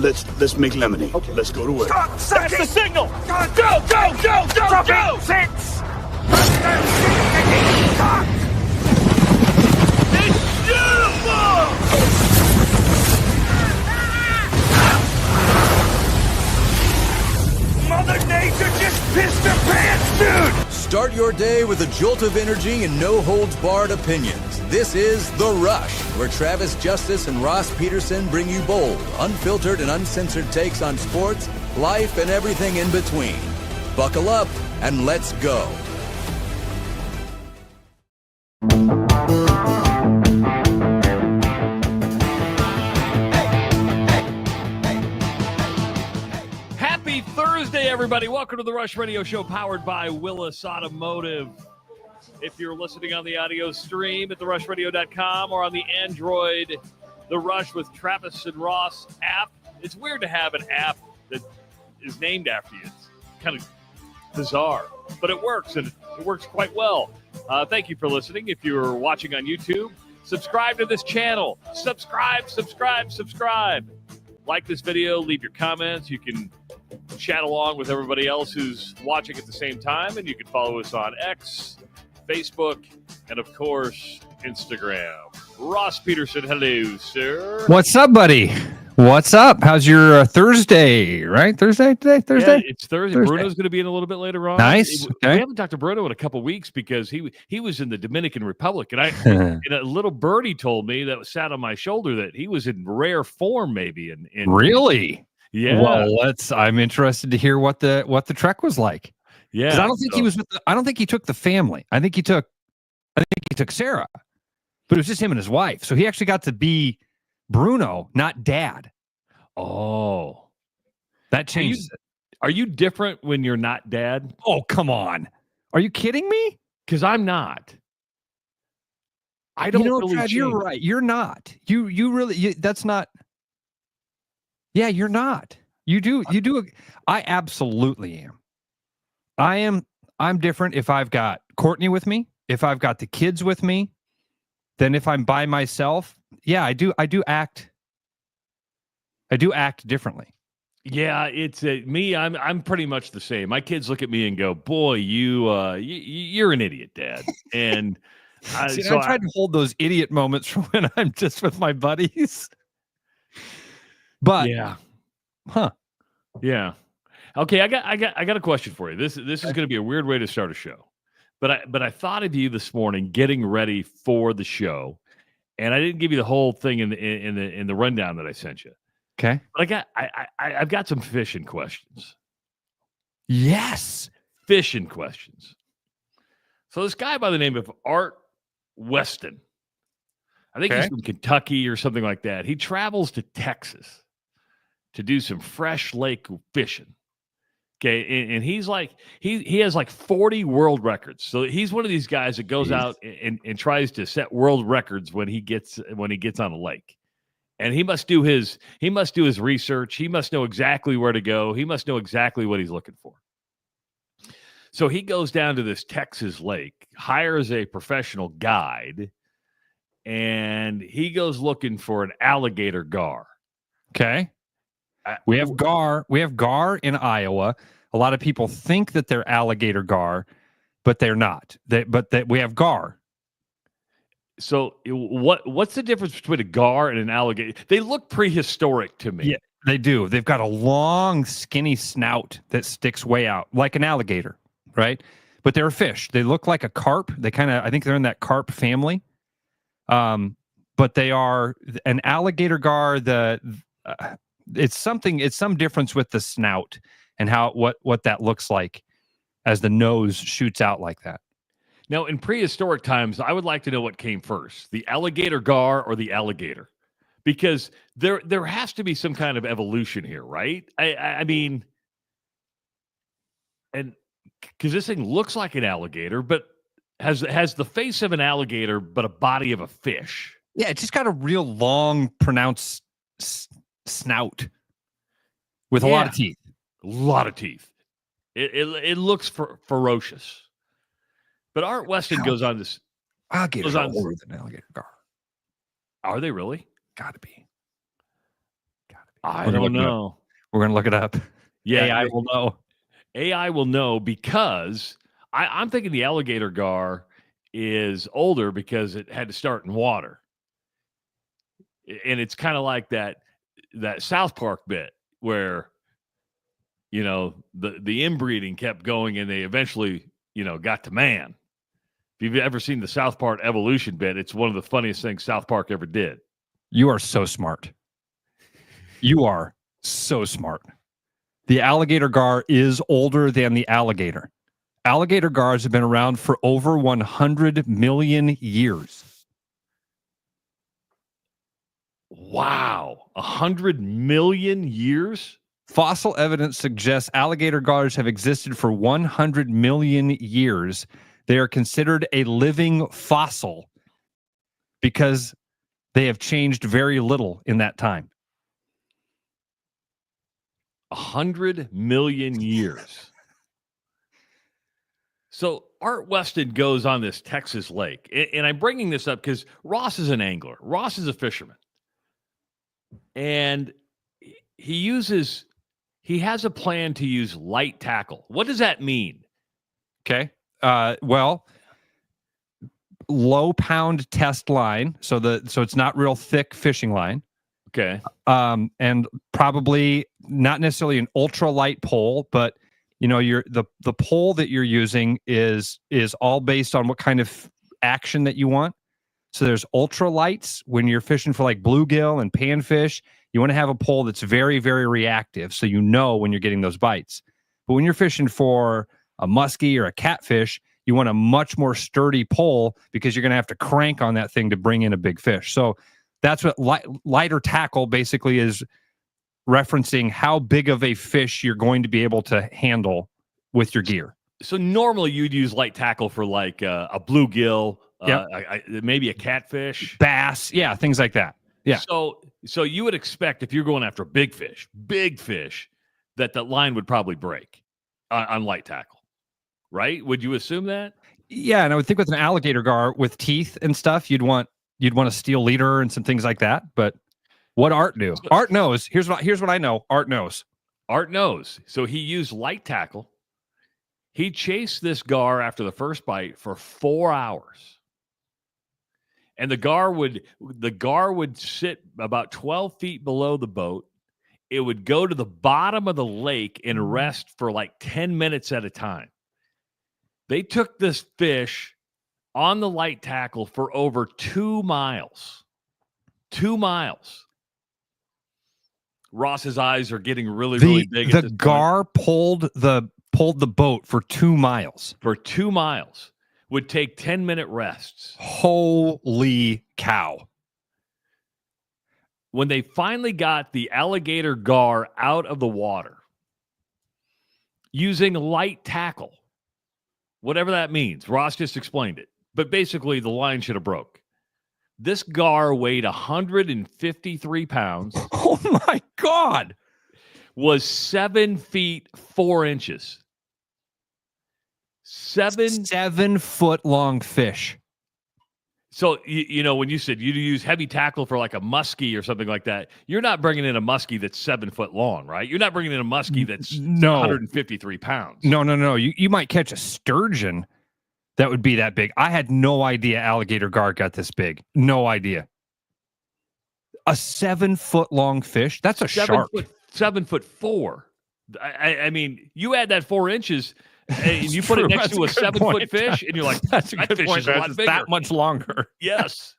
let's make lemonade. Okay. Let's go to work. That's the signal. Go. 6. It's beautiful. Mother Nature just pissed her pants, dude! Start your day with a jolt of energy and no-holds-barred opinions. This is The Rush, where Travis Justice and Ross Peterson bring you bold, unfiltered, and uncensored takes on sports, life, and everything in between. Buckle up and let's go. Thursday, everybody. Welcome to the Rush Radio Show, powered by Willis Automotive. If you're listening on the audio stream at therushradio.com or on the Android The Rush with Travis and Ross app, it's weird to have an app that is named after you. It's kind of bizarre, but it works, and it works quite well. Thank you for listening. If you're watching on YouTube, subscribe to this channel. Subscribe. Like this video, leave your comments. You can chat along with everybody else who's watching at the same time, and you can follow us on X, Facebook, and of course, Instagram. Ross Peterson, hello, sir. What's up, buddy? What's up? How's your Thursday, right? Thursday today? Thursday? Yeah, it's Thursday. Bruno's going to be in a little bit later on. Nice. Okay. We haven't talked to Bruno in a couple weeks because he was in the Dominican Republic, and and a little birdie told me that sat on my shoulder that he was in rare form, maybe. In Really? Yeah. Well, I'm interested to hear what the trek was like. Yeah. Because I don't think he was I don't think he took the family. I think he took Sarah, but it was just him and his wife. So he actually got to be Bruno, not dad. Oh, that changes it. Are you different when you're not dad? Oh, come on. Are you kidding me? Because I'm not. I don't really Chad, change. you're right. You're not. You really, that's not. Yeah, you're not. You do. I absolutely am. I'm different if I've got Courtney with me, if I've got the kids with me, than if I'm by myself. Yeah, I do act differently. Yeah, it's me. I'm pretty much the same. My kids look at me and go, "Boy, you're an idiot, Dad." And I tried to hold those idiot moments from when I'm just with my buddies. But yeah, yeah. Okay, I got a question for you. This is going to be a weird way to start a show, but I thought of you this morning getting ready for the show, and I didn't give you the whole thing in the rundown that I sent you. Okay, but I've got some fishing questions. Yes, fishing questions. So this guy by the name of Art Weston, I think he's from Kentucky or something like that. He travels to Texas to do some fresh lake fishing. Okay, and he's like he has like 40 world records. So he's one of these guys that goes out and tries to set world records when he gets on a lake. And he must do his research. He must know exactly where to go. He must know exactly what he's looking for. So he goes down to this Texas lake, hires a professional guide, and he goes looking for an alligator gar. Okay. We have gar. We have gar in Iowa. A lot of people think that they're alligator gar, but they're not. We have gar. So what's the difference between a gar and an alligator? They look prehistoric to me. Yeah, they do. They've got a long, skinny snout that sticks way out, like an alligator, right? But they're a fish. They look like a carp. I think they're in that carp family. But they are an alligator gar. It's some difference with the snout and what that looks like as the nose shoots out like that. Now, in prehistoric times, I would like to know what came first, the alligator gar or the alligator, because there has to be some kind of evolution here, right? I mean, and because this thing looks like an alligator, but has the face of an alligator, but a body of a fish. Yeah, it's just got a real long, pronounced snout with a lot of teeth. A lot of teeth. It looks ferocious. But Art Weston goes on this. Alligators are older than alligator gar. Are they really? Gotta be. I don't know. We're going to look it up. Yeah, AI will know. AI will know because I'm thinking the alligator gar is older because it had to start in water. And it's kind of like that South Park bit where, the inbreeding kept going and they eventually, got to man. If you've ever seen the South Park evolution bit, it's one of the funniest things South Park ever did. You are so smart. You are so smart. The alligator gar is older than the alligator. Alligator gars have been around for over 100 million years. Wow. 100 million years? Fossil evidence suggests alligator gars have existed for 100 million years. They are considered a living fossil because they have changed very little in that time. 100 million years. So Art Weston goes on this Texas lake. And I'm bringing this up because Ross is an angler. Ross is a fisherman. And he has a plan to use light tackle. What does that mean? Okay. Well, low pound test line. So it's not real thick fishing line. Okay. And probably not necessarily an ultralight pole, but the pole that you're using is all based on what kind of action that you want. So there's ultralights when you're fishing for like bluegill and panfish. You want to have a pole that's very, very reactive, so when you're getting those bites. But when you're fishing for a muskie or a catfish, you want a much more sturdy pole because you're going to have to crank on that thing to bring in a big fish. So that's what lighter tackle basically is referencing how big of a fish you're going to be able to handle with your gear. So normally you'd use light tackle for like a bluegill, maybe a catfish, bass, things like that. Yeah. So you would expect if you're going after big fish, that the line would probably break on light tackle, right? Would you assume that? Yeah, and I would think with an alligator gar with teeth and stuff, you'd want a steel leader and some things like that. But what Art do? Art knows. Here's what I know. Art knows. Art knows. So he used light tackle. He chased this gar after the first bite for 4 hours. And the gar would sit about 12 feet below the boat. It would go to the bottom of the lake and rest for like 10 minutes at a time. They took this fish on the light tackle for over 2 miles. 2 miles. Ross's eyes are getting really big. The gar pulled the boat for 2 miles. For 2 miles. Would take 10-minute rests. Holy cow. When they finally got the alligator gar out of the water, using light tackle, whatever that means, Ross just explained it, but basically the line should have broke. This gar weighed 153 pounds. Oh my God. Was 7 feet 4 inches. 7 foot long fish. So, when you said you'd use heavy tackle for like a muskie or something like that, you're not bringing in a muskie that's 7 foot long, right? You're not bringing in a muskie that's 153 pounds. No. You might catch a sturgeon that would be that big. I had no idea alligator gar got this big. No idea. A 7 foot long fish? That's a shark. 7'4". I mean, you add that 4 inches and you put it next to a 7 foot fish, and you're like, that fish is a lot bigger. That much longer. Yes.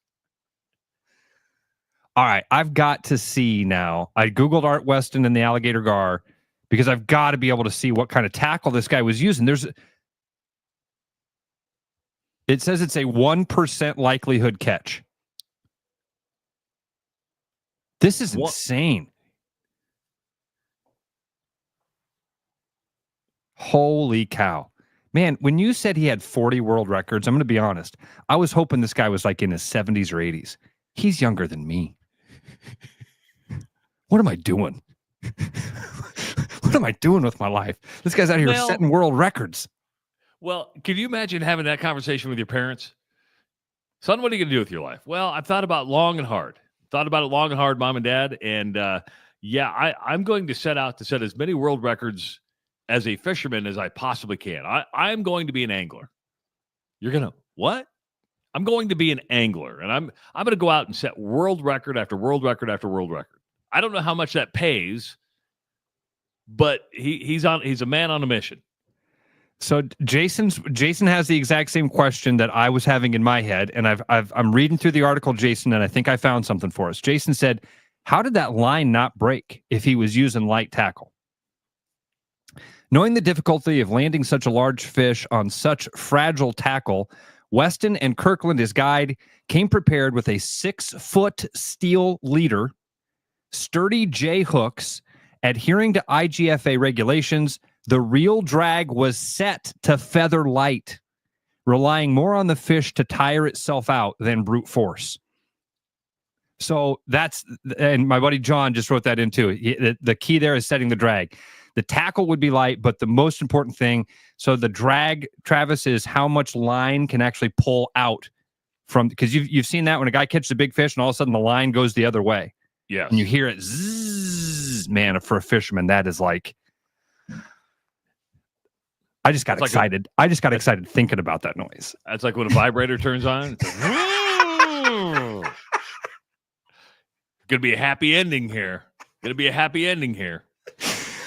All right, I've got to see now. I Googled Art Weston and the alligator gar because I've got to be able to see what kind of tackle this guy was using. It says it's a 1% likelihood catch. This is insane. Holy cow. Man, when you said he had 40 world records, I'm going to be honest. I was hoping this guy was like in his 70s or 80s. He's younger than me. What am I doing? What am I doing with my life? This guy's out here setting world records. Well, can you imagine having that conversation with your parents? Son, what are you going to do with your life? Well, I've thought about it long and hard. Mom and Dad, and Yeah, I'm going to set out to set as many world records as a fisherman as I possibly can. I'm going to be an angler. You're going to, what? I'm going to be an angler, and I'm going to go out and set world record after world record after world record. I don't know how much that pays, but he's a man on a mission. So Jason has the exact same question that I was having in my head, and I'm reading through the article, Jason, and I think I found something for us. Jason said, how did that line not break if he was using light tackle? Knowing the difficulty of landing such a large fish on such fragile tackle, Weston and Kirkland, his guide, came prepared with a 6-foot steel leader, sturdy J hooks, adhering to IGFA regulations. The reel drag was set to feather light, relying more on the fish to tire itself out than brute force. So and my buddy John just wrote that into it. The key there is setting the drag. The tackle would be light, but the most important thing, so the drag, Travis, is how much line can actually pull out from, because you've seen that when a guy catches a big fish and all of a sudden the line goes the other way. Yes. And you hear it zzz, man, for a fisherman, that is like, I just got excited. I just got excited thinking about that noise. That's like when a vibrator turns on. It's like, gonna be a happy ending here.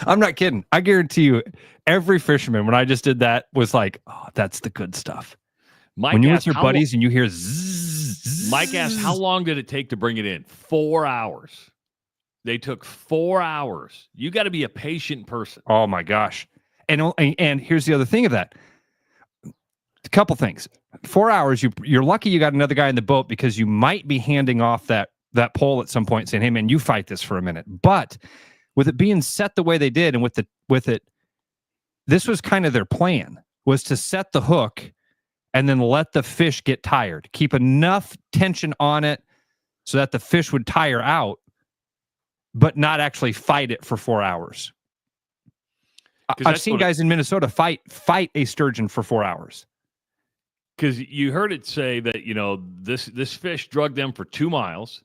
I'm not kidding. I guarantee you, every fisherman, when I just did that, was like, oh, that's the good stuff. When you're with your buddies and you hear zzz. Mike asked, how long did it take to bring it in? 4 hours. They took 4 hours. You got to be a patient person. Oh, my gosh. And here's the other thing of that. A couple things. 4 hours, you're lucky you got another guy in the boat, because you might be handing off that pole at some point saying, hey, man, you fight this for a minute. But with it being set the way they did, and with it, this was kind of their plan, was to set the hook and then let the fish get tired. Keep enough tension on it so that the fish would tire out, but not actually fight it for 4 hours. I've seen guys in Minnesota fight a sturgeon for 4 hours. Because you heard it say that, this fish drugged them for 2 miles.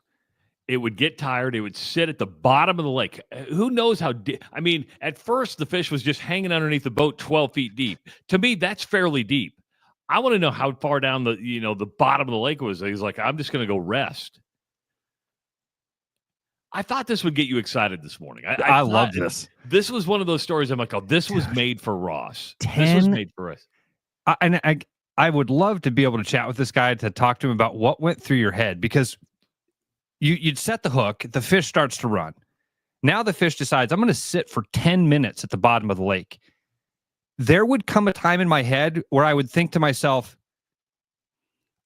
It would get tired. It would sit at the bottom of the lake. Who knows how deep? I mean, at first, the fish was just hanging underneath the boat 12 feet deep. To me, that's fairly deep. I want to know how far down the bottom of the lake was. He's like, I'm just going to go rest. I thought this would get you excited this morning. I love this. This was one of those stories. I'm like, oh, this was made for Ross. This was made for us. I would love to be able to chat with this guy, to talk to him about what went through your head, because you'd set the hook, the fish starts to run. Now the fish decides, I'm going to sit for 10 minutes at the bottom of the lake. There would come a time in my head where I would think to myself,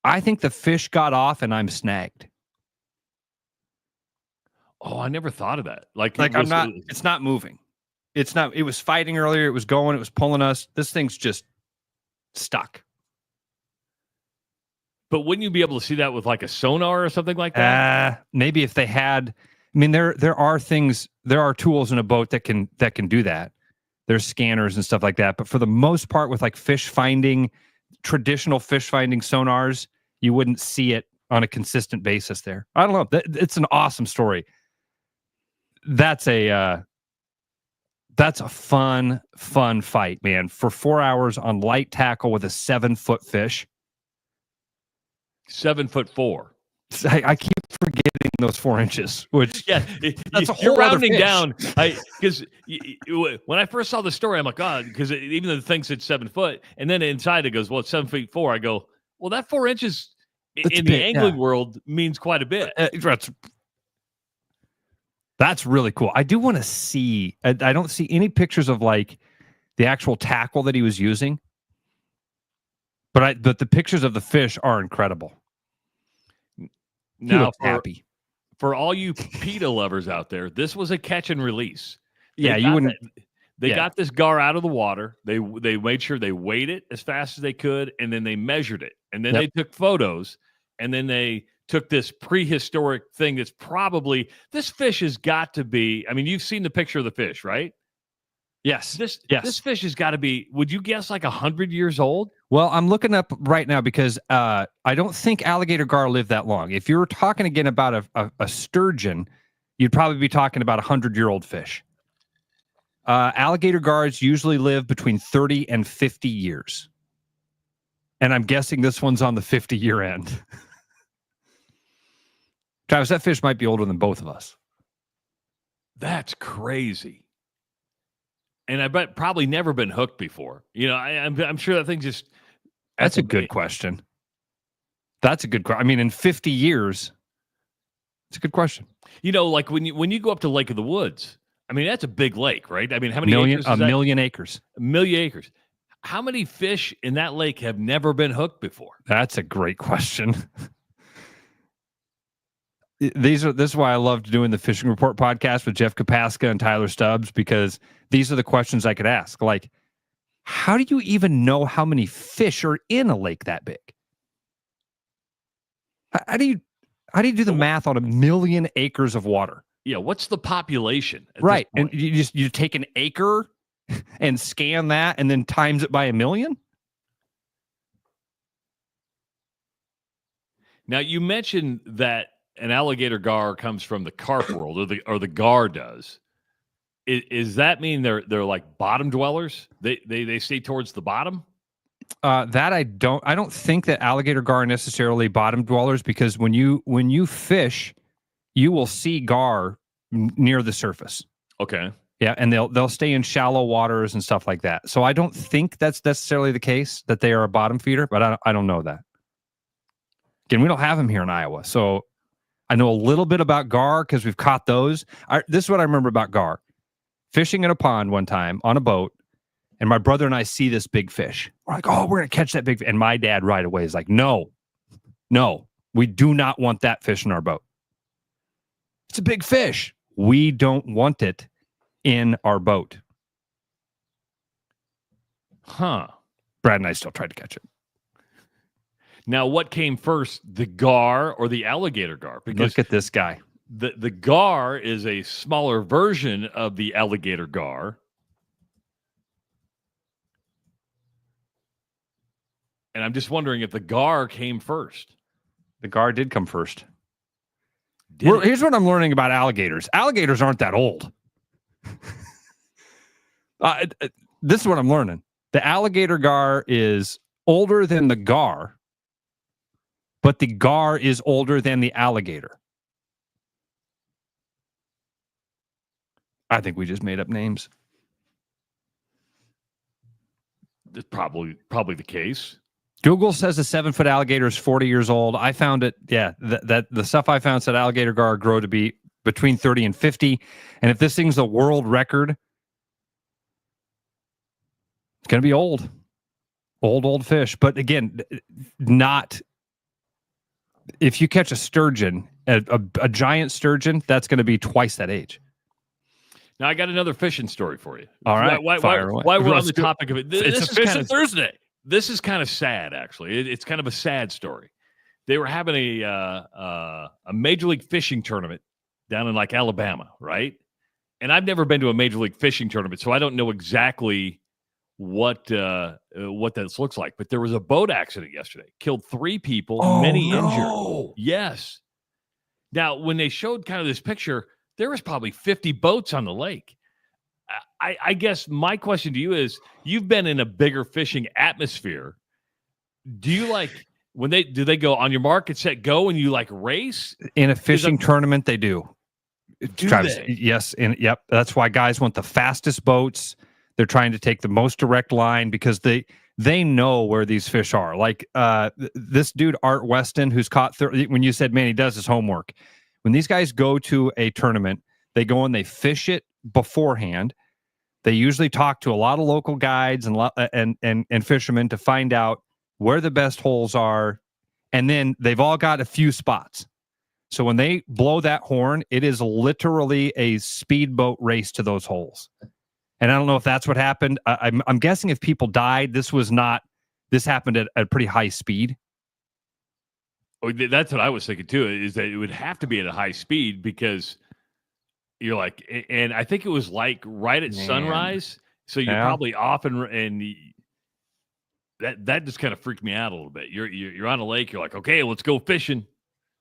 I think the fish got off and I'm snagged. Oh, I never thought of that. It's not moving. It was fighting earlier. It was going, it was pulling us. This thing's just stuck. But wouldn't you be able to see that with like a sonar or something like that? Maybe if they had. I mean, there are tools in a boat that can do that. There's scanners and stuff like that. But for the most part, with like traditional fish finding sonars, you wouldn't see it on a consistent basis there. I don't know. It's an awesome story. That's a fun fight, man. For 4 hours on light tackle with a 7-foot fish. 7'4". I keep forgetting those 4 inches, which that's a whole you're rounding fish. down. Because when I first saw the story, I'm like, God, because even though the thing said 7 foot, and then inside it goes, well, it's 7'4". I go, well, that 4 inches in the angling world means quite a bit. That's really cool. I do want to see. I don't see any pictures of like the actual tackle that he was using, but the pictures of the fish are incredible. Now, for all you PETA lovers out there, this was a catch and release. They got this gar out of the water. They made sure they weighed it as fast as they could, and then they measured it, and then they took photos, and then they took this prehistoric thing that's probably, this fish has got to be, I mean, you've seen the picture of the fish, right? Yes. This fish has got to be, would you guess, like 100 years old? Well, I'm looking up right now because I don't think alligator gar lived that long. If you're talking again about a sturgeon, you'd probably be talking about 100-year-old fish. Alligator gars usually live between 30 and 50 years. And I'm guessing this one's on the 50-year end. Travis, that fish might be older than both of us. That's crazy. And I bet probably never been hooked before. I'm sure that thing just... That's a good question. That's a good question. I mean, in 50 years, it's a good question. Like when you go up to Lake of the Woods, I mean, that's a big lake, right? I mean, how many acres? A million acres. A million acres. How many fish in that lake have never been hooked before? That's a great question. This is why I loved doing the Fishing Report podcast with Jeff Kapaska and Tyler Stubbs, because these are the questions I could ask. Like, how do you even know how many fish are in a lake that big? How do you do the math on 1 million acres of water? Yeah, what's the population? Right, and you take an acre and scan that, and then times it by 1 million. Now you mentioned that an alligator gar comes from the carp world, or the gar does. Is that mean they're like bottom dwellers? They stay towards the bottom? That I don't think that alligator gar are necessarily bottom dwellers, because when you fish, you will see gar near the surface. Okay. Yeah, and they'll stay in shallow waters and stuff like that. So I don't think that's necessarily the case, that they are a bottom feeder, but I don't know that. Again, we don't have them here in Iowa, so I know a little bit about gar because we've caught those. This is what I remember about gar. Fishing in a pond one time on a boat, and my brother and I see this big fish. We're like, oh, we're going to catch that big fish. And my dad right away is like, no, we do not want that fish in our boat. It's a big fish. We don't want it in our boat. Huh. Brad and I still tried to catch it. Now, what came first, the gar or the alligator gar? Because look at this guy. The gar is a smaller version of the alligator gar. And I'm just wondering if the gar came first. The gar did come first. Here's what I'm learning about alligators. Alligators aren't that old. This is what I'm learning. The alligator gar is older than the gar, but the gar is older than the alligator. I think we just made up names. It's probably the case. Google says a 7-foot alligator is 40 years old. I found it. Yeah, that the stuff I found said alligator gar grow to be between 30 and 50. And if this thing's a world record, it's going to be old fish. But again, not if you catch a sturgeon, a giant sturgeon, that's going to be twice that age. Now I got another fishing story for you. All right, why we're on the topic of it? It's a fishing Thursday. This is kind of sad, actually. It's kind of a sad story. They were having a Major League Fishing tournament down in like Alabama, right? And I've never been to a Major League Fishing tournament, so I don't know exactly what this looks like. But there was a boat accident yesterday. Killed 3 people, many injured. Yes. Now, when they showed kind of this picture, there was probably 50 boats on the lake. I guess my question to you is, you've been in a bigger fishing atmosphere. Do you do they go on your mark, get set, go, and you like race? In a fishing tournament, they do. Travis, they? Yes. And yep. That's why guys want the fastest boats. They're trying to take the most direct line because they know where these fish are. Like this dude, Art Weston, who's caught when you said, man, he does his homework. When these guys go to a tournament, they go and they fish it beforehand. They usually talk to a lot of local guides and fishermen to find out where the best holes are. And then they've all got a few spots. So when they blow that horn, it is literally a speedboat race to those holes. And I don't know if that's what happened. I'm guessing if people died, this happened at a pretty high speed. Oh, that's what I was thinking too, is that it would have to be at a high speed because you're like, and I think it was like right at sunrise. So you're probably off and that just kind of freaked me out a little bit. You're on a lake. You're like, okay, let's go fishing.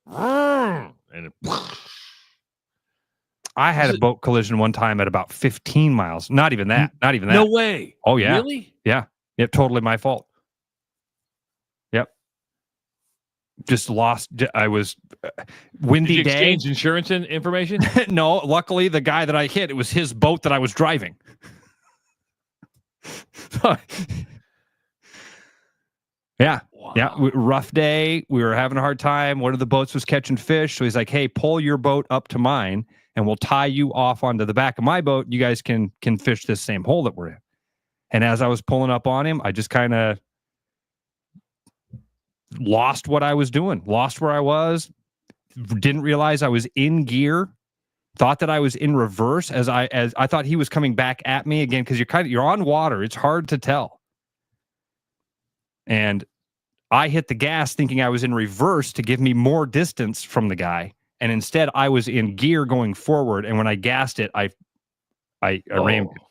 And I had a boat collision one time at about 15 miles. Not even that. Not even that. No way. Oh, yeah. Really? Yeah. Yep. Totally my fault. Yep. Just lost. I was windy Did you day. exchange insurance information? No, luckily the guy that I hit, it was his boat that I was driving. Yeah. Wow. Yeah. Rough day. We were having a hard time. One of the boats was catching fish. So he's like, hey, pull your boat up to mine and we'll tie you off onto the back of my boat. You guys can fish this same hole that we're in. And as I was pulling up on him, I just kind of lost what I was doing, lost where I was, didn't realize I was in gear, thought that I was in reverse as I thought he was coming back at me again, because you're on water. It's hard to tell. And I hit the gas thinking I was in reverse to give me more distance from the guy. And instead I was in gear going forward. And when I gassed it, I rammed it.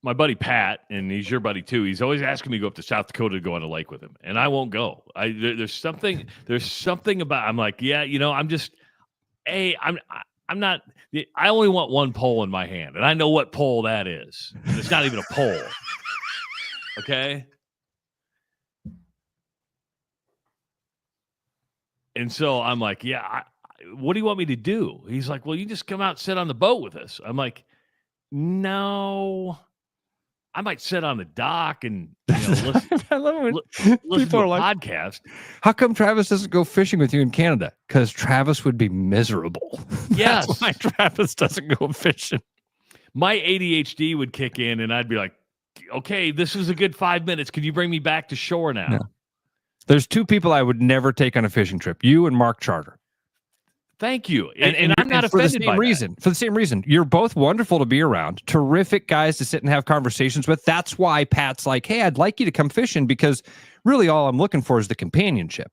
My buddy Pat, and he's your buddy too, he's always asking me to go up to South Dakota to go on a lake with him, and I won't go. There's something about, I'm like, yeah, I'm just, I'm not, I only want one pole in my hand, and I know what pole that is. And it's not even a pole. Okay. And so I'm like, yeah, what do you want me to do? He's like, well, you just come out and sit on the boat with us. I'm like, no. I might sit on the dock and listen, I love it when listen people to are a like, podcast. how come Travis doesn't go fishing with you in Canada? Because Travis would be miserable. Yes. That's why Travis doesn't go fishing. My ADHD would kick in and I'd be like, okay, this was a good 5 minutes. Can you bring me back to shore now? No. There's two people I would never take on a fishing trip. You and Mark Charter. Thank you. And I'm not for offended the same reason. For the same reason. You're both wonderful to be around. Terrific guys to sit and have conversations with. That's why Pat's like, hey, I'd like you to come fishing, because really all I'm looking for is the companionship.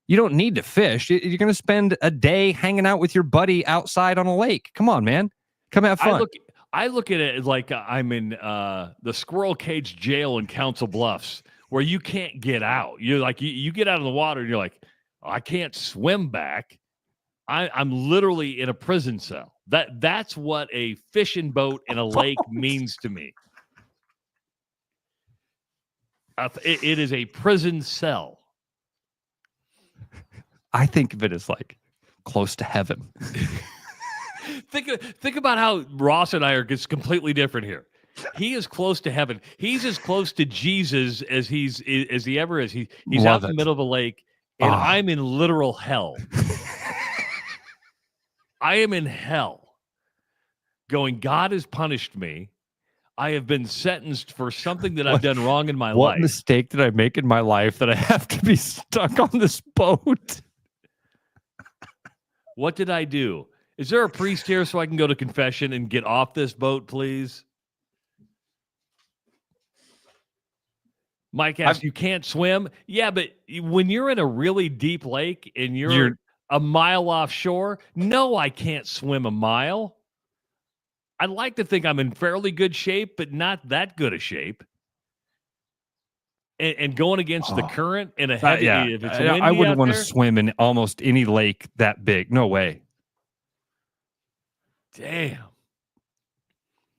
You don't need to fish. You're going to spend a day hanging out with your buddy outside on a lake. Come on, man. Come have fun. I look at it like I'm in the squirrel cage jail in Council Bluffs, where you can't get out. You're like, you get out of the water and you're like, I can't swim back. I'm literally in a prison cell. That's what a fishing boat in a lake means to me. It is a prison cell. I think of it as like close to heaven. Think about how Ross and I are just completely different here. He is close to heaven. He's as close to Jesus as he ever is. He's out in the middle of a lake, and I'm in literal hell. I am in hell going, God has punished me. I have been sentenced for something that I've done wrong in my life. What mistake did I make in my life that I have to be stuck on this boat? What did I do? Is there a priest here so I can go to confession and get off this boat, please? Mike asks, you can't swim? Yeah, but when you're in a really deep lake and you're a mile offshore, no, I can't swim a mile. I'd like to think I'm in fairly good shape, but not that good a shape. And going against the current in a heavy, if it's windy I wouldn't want to there, swim in almost any lake that big. No way. Damn.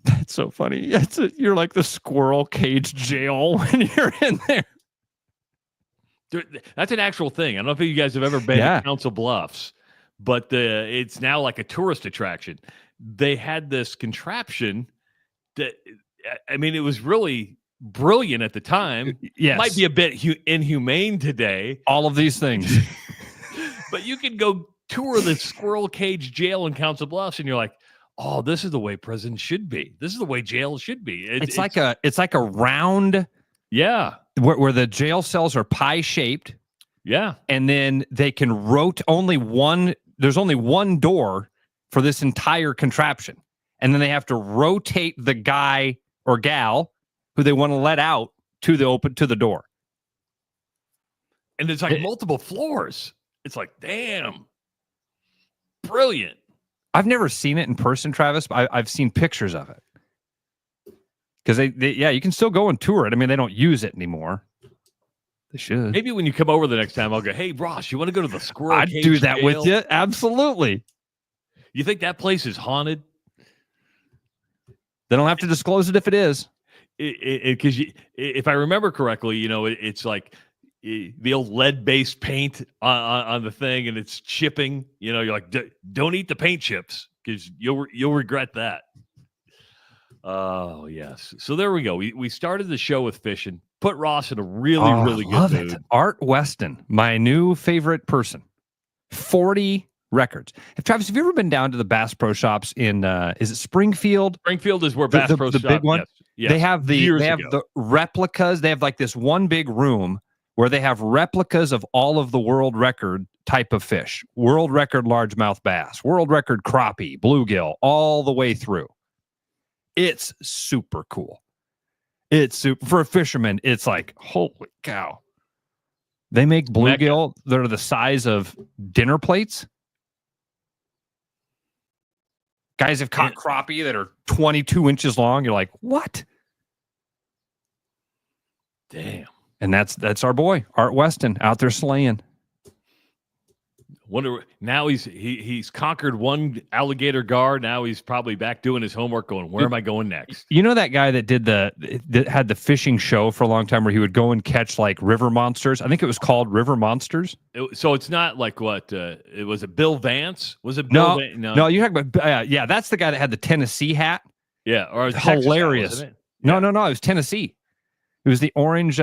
That's so funny. You're like the squirrel cage jail when you're in there. That's an actual thing. I don't know if you guys have ever been to Council Bluffs, but it's now like a tourist attraction. They had this contraption that, I mean, it was really brilliant at the time. Yes. Might be a bit inhumane today. All of these things. But you can go tour the squirrel cage jail in Council Bluffs, and you're like, oh, this is the way prison should be. This is the way jail should be. It's like a round, where the jail cells are pie shaped. Yeah, and then they can there's only one door for this entire contraption, and then they have to rotate the guy or gal who they want to let out to the door. And it's like multiple floors. It's like, damn, brilliant. I've never seen it in person, Travis, but I've seen pictures of it. Because you can still go and tour it. I mean, they don't use it anymore. They should. Maybe when you come over the next time, I'll go, hey, Ross, you want to go to the squirrel cage I'd do that jail? with you. Absolutely. You think that place is haunted? They don't have to disclose it if it is. Because if I remember correctly, it's like the old lead-based paint on the thing, and it's chipping. You're like, don't eat the paint chips because you'll regret that. Oh yes. So there we go. We started the show with fishing. Put Ross in a really good mood. Art Weston, my new favorite person. 40 records. Travis, have you ever been down to the Bass Pro Shops in is it Springfield? Springfield is where Bass Pro Shops. The big one. Yes. They have the replicas. They have like this one big room where they have replicas of all of the world record type of fish. World record largemouth bass, world record crappie, bluegill, all the way through. It's super cool. It's super for a fisherman. It's like, holy cow. They make bluegill that are the size of dinner plates. Guys have caught crappie that are 22 inches long. You're like, what? Damn. And that's our boy, Art Weston, out there slaying. Wonder now he's conquered one alligator gar. Now he's probably back doing his homework, going, where am I going next? You know that guy that had the fishing show for a long time where he would go and catch like river monsters? I think it was called River Monsters. So it's not like what it was. It Bill Vance? Was it Bill? No. You talk about yeah. That's the guy that had the Tennessee hat. Yeah, or hilarious. Hat, no, it was Tennessee. It was the orange.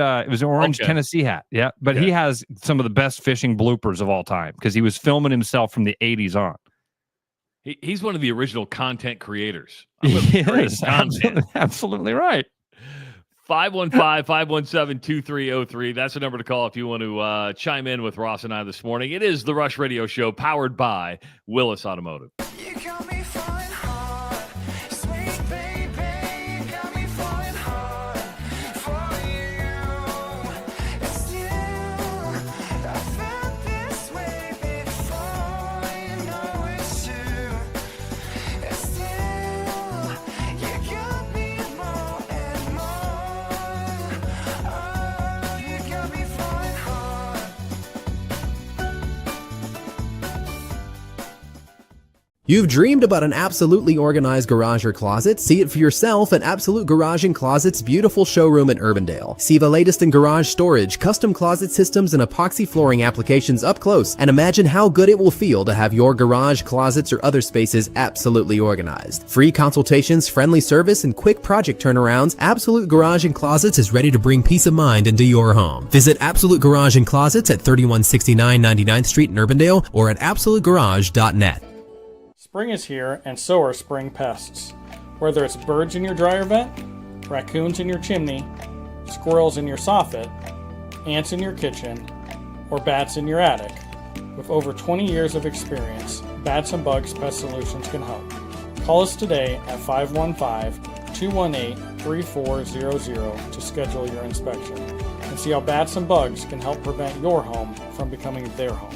Tennessee hat. Yeah, but he has some of the best fishing bloopers of all time because he was filming himself from the 80s on. He's one of the original content creators. He is absolutely right. 515-517-2303. That's the number to call if you want to chime in with Ross and I this morning. It is the Rush Radio Show powered by Willis Automotive. You got me falling hard, sweet baby, got me falling hard for you. It's you, I felt this way before, you know it's true. It's you, you got me more and more. Oh, you got me falling hard. You've dreamed about an absolutely organized garage or closet? See it for yourself at Absolute Garage & Closet's beautiful showroom in Urbandale. See the latest in garage storage, custom closet systems, and epoxy flooring applications up close, and imagine how good it will feel to have your garage, closets, or other spaces absolutely organized. Free consultations, friendly service, and quick project turnarounds, Absolute Garage & Closets is ready to bring peace of mind into your home. Visit Absolute Garage & Closets at 3169 99th Street in Urbandale or at absolutegarage.net. Spring is here, and so are spring pests. Whether it's birds in your dryer vent, raccoons in your chimney, squirrels in your soffit, ants in your kitchen, or bats in your attic, with over 20 years of experience, Bats and Bugs Pest Solutions can help. Call us today at 515-218-3400 to schedule your inspection and see how Bats and Bugs can help prevent your home from becoming their home.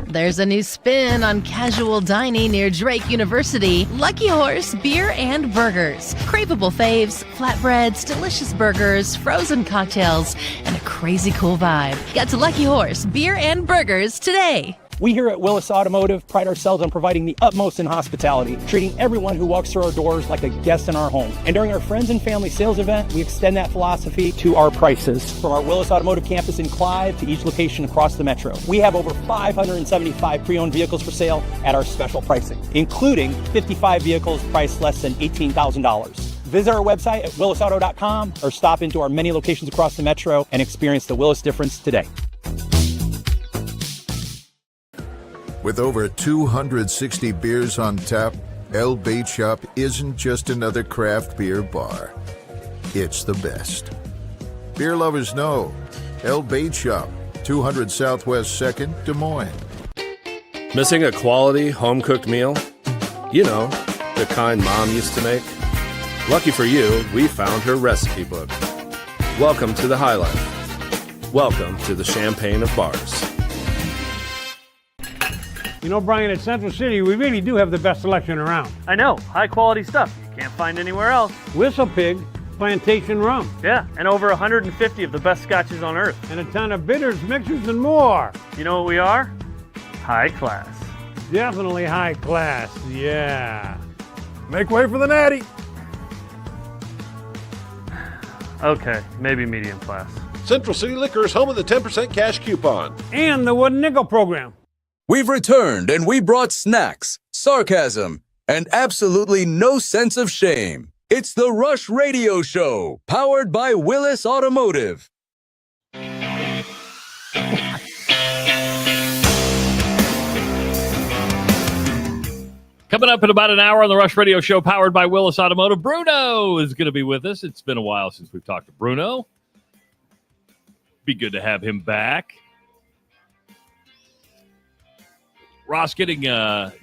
There's a new spin on casual dining near Drake University. Lucky Horse Beer and Burgers. Craveable faves, flatbreads, delicious burgers, frozen cocktails, and a crazy cool vibe. Get to Lucky Horse Beer and Burgers today. We here at Willis Automotive pride ourselves on providing the utmost in hospitality, treating everyone who walks through our doors like a guest in our home. And during our Friends and Family Sales event, we extend that philosophy to our prices. From our Willis Automotive campus in Clive to each location across the metro, we have over 575 pre-owned vehicles for sale at our special pricing, including 55 vehicles priced less than $18,000. Visit our website at willisauto.com or stop into our many locations across the metro and experience the Willis difference today. With over 260 beers on tap, El Bait Shop isn't just another craft beer bar. It's the best. Beer lovers know. El Bait Shop, 200 Southwest 2nd, Des Moines. Missing a quality home-cooked meal? You know, the kind Mom used to make. Lucky for you, we found her recipe book. Welcome to the High Life. Welcome to the Champagne of Bars. You know, Brian, at Central City, we really do have the best selection around. I know. High-quality stuff you can't find anywhere else. Whistle Pig Plantation Rum. Yeah, and over 150 of the best scotches on earth. And a ton of bitters, mixers, and more. You know what we are? High class. Definitely high class, yeah. Make way for the natty. Okay, maybe medium class. Central City Liquor is home of the 10% cash coupon. And the wooden nickel program. We've returned and we brought snacks, sarcasm, and absolutely no sense of shame. It's the Rush Radio Show, powered by Willis Automotive. Coming up in about an hour on the Rush Radio Show, powered by Willis Automotive, Bruno is going to be with us. It's been a while since we've talked to Bruno. Be good to have him back. Ross, getting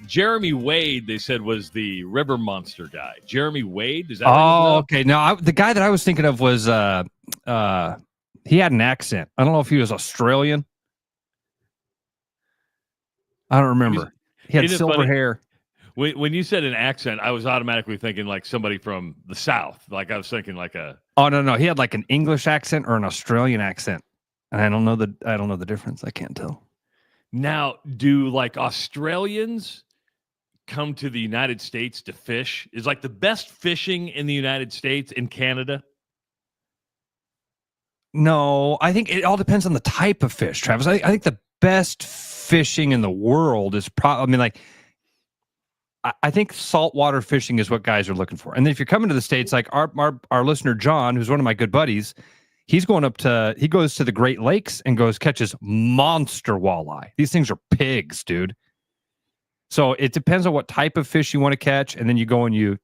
Jeremy Wade, they said, was the River Monster guy. Jeremy Wade? Is that okay. No, the guy that I was thinking of was, he had an accent. I don't know if he was Australian. I don't remember. He had silver hair. When you said an accent, I was automatically thinking like somebody from the South. Like I was thinking like a. Oh no, he had like an English accent or an Australian accent, and I don't know the difference. I can't tell. Now, do like Australians come to the United States to fish? Is like the best fishing in the United States in Canada? No, I think it all depends on the type of fish, Travis. I think the best fishing in the world is probably. I mean, like. I think saltwater fishing is what guys are looking for. And then if you're coming to the States, like our listener, John, who's one of my good buddies, he goes to the Great Lakes and catches monster walleye. These things are pigs, dude. So it depends on what type of fish you want to catch. And then you go and you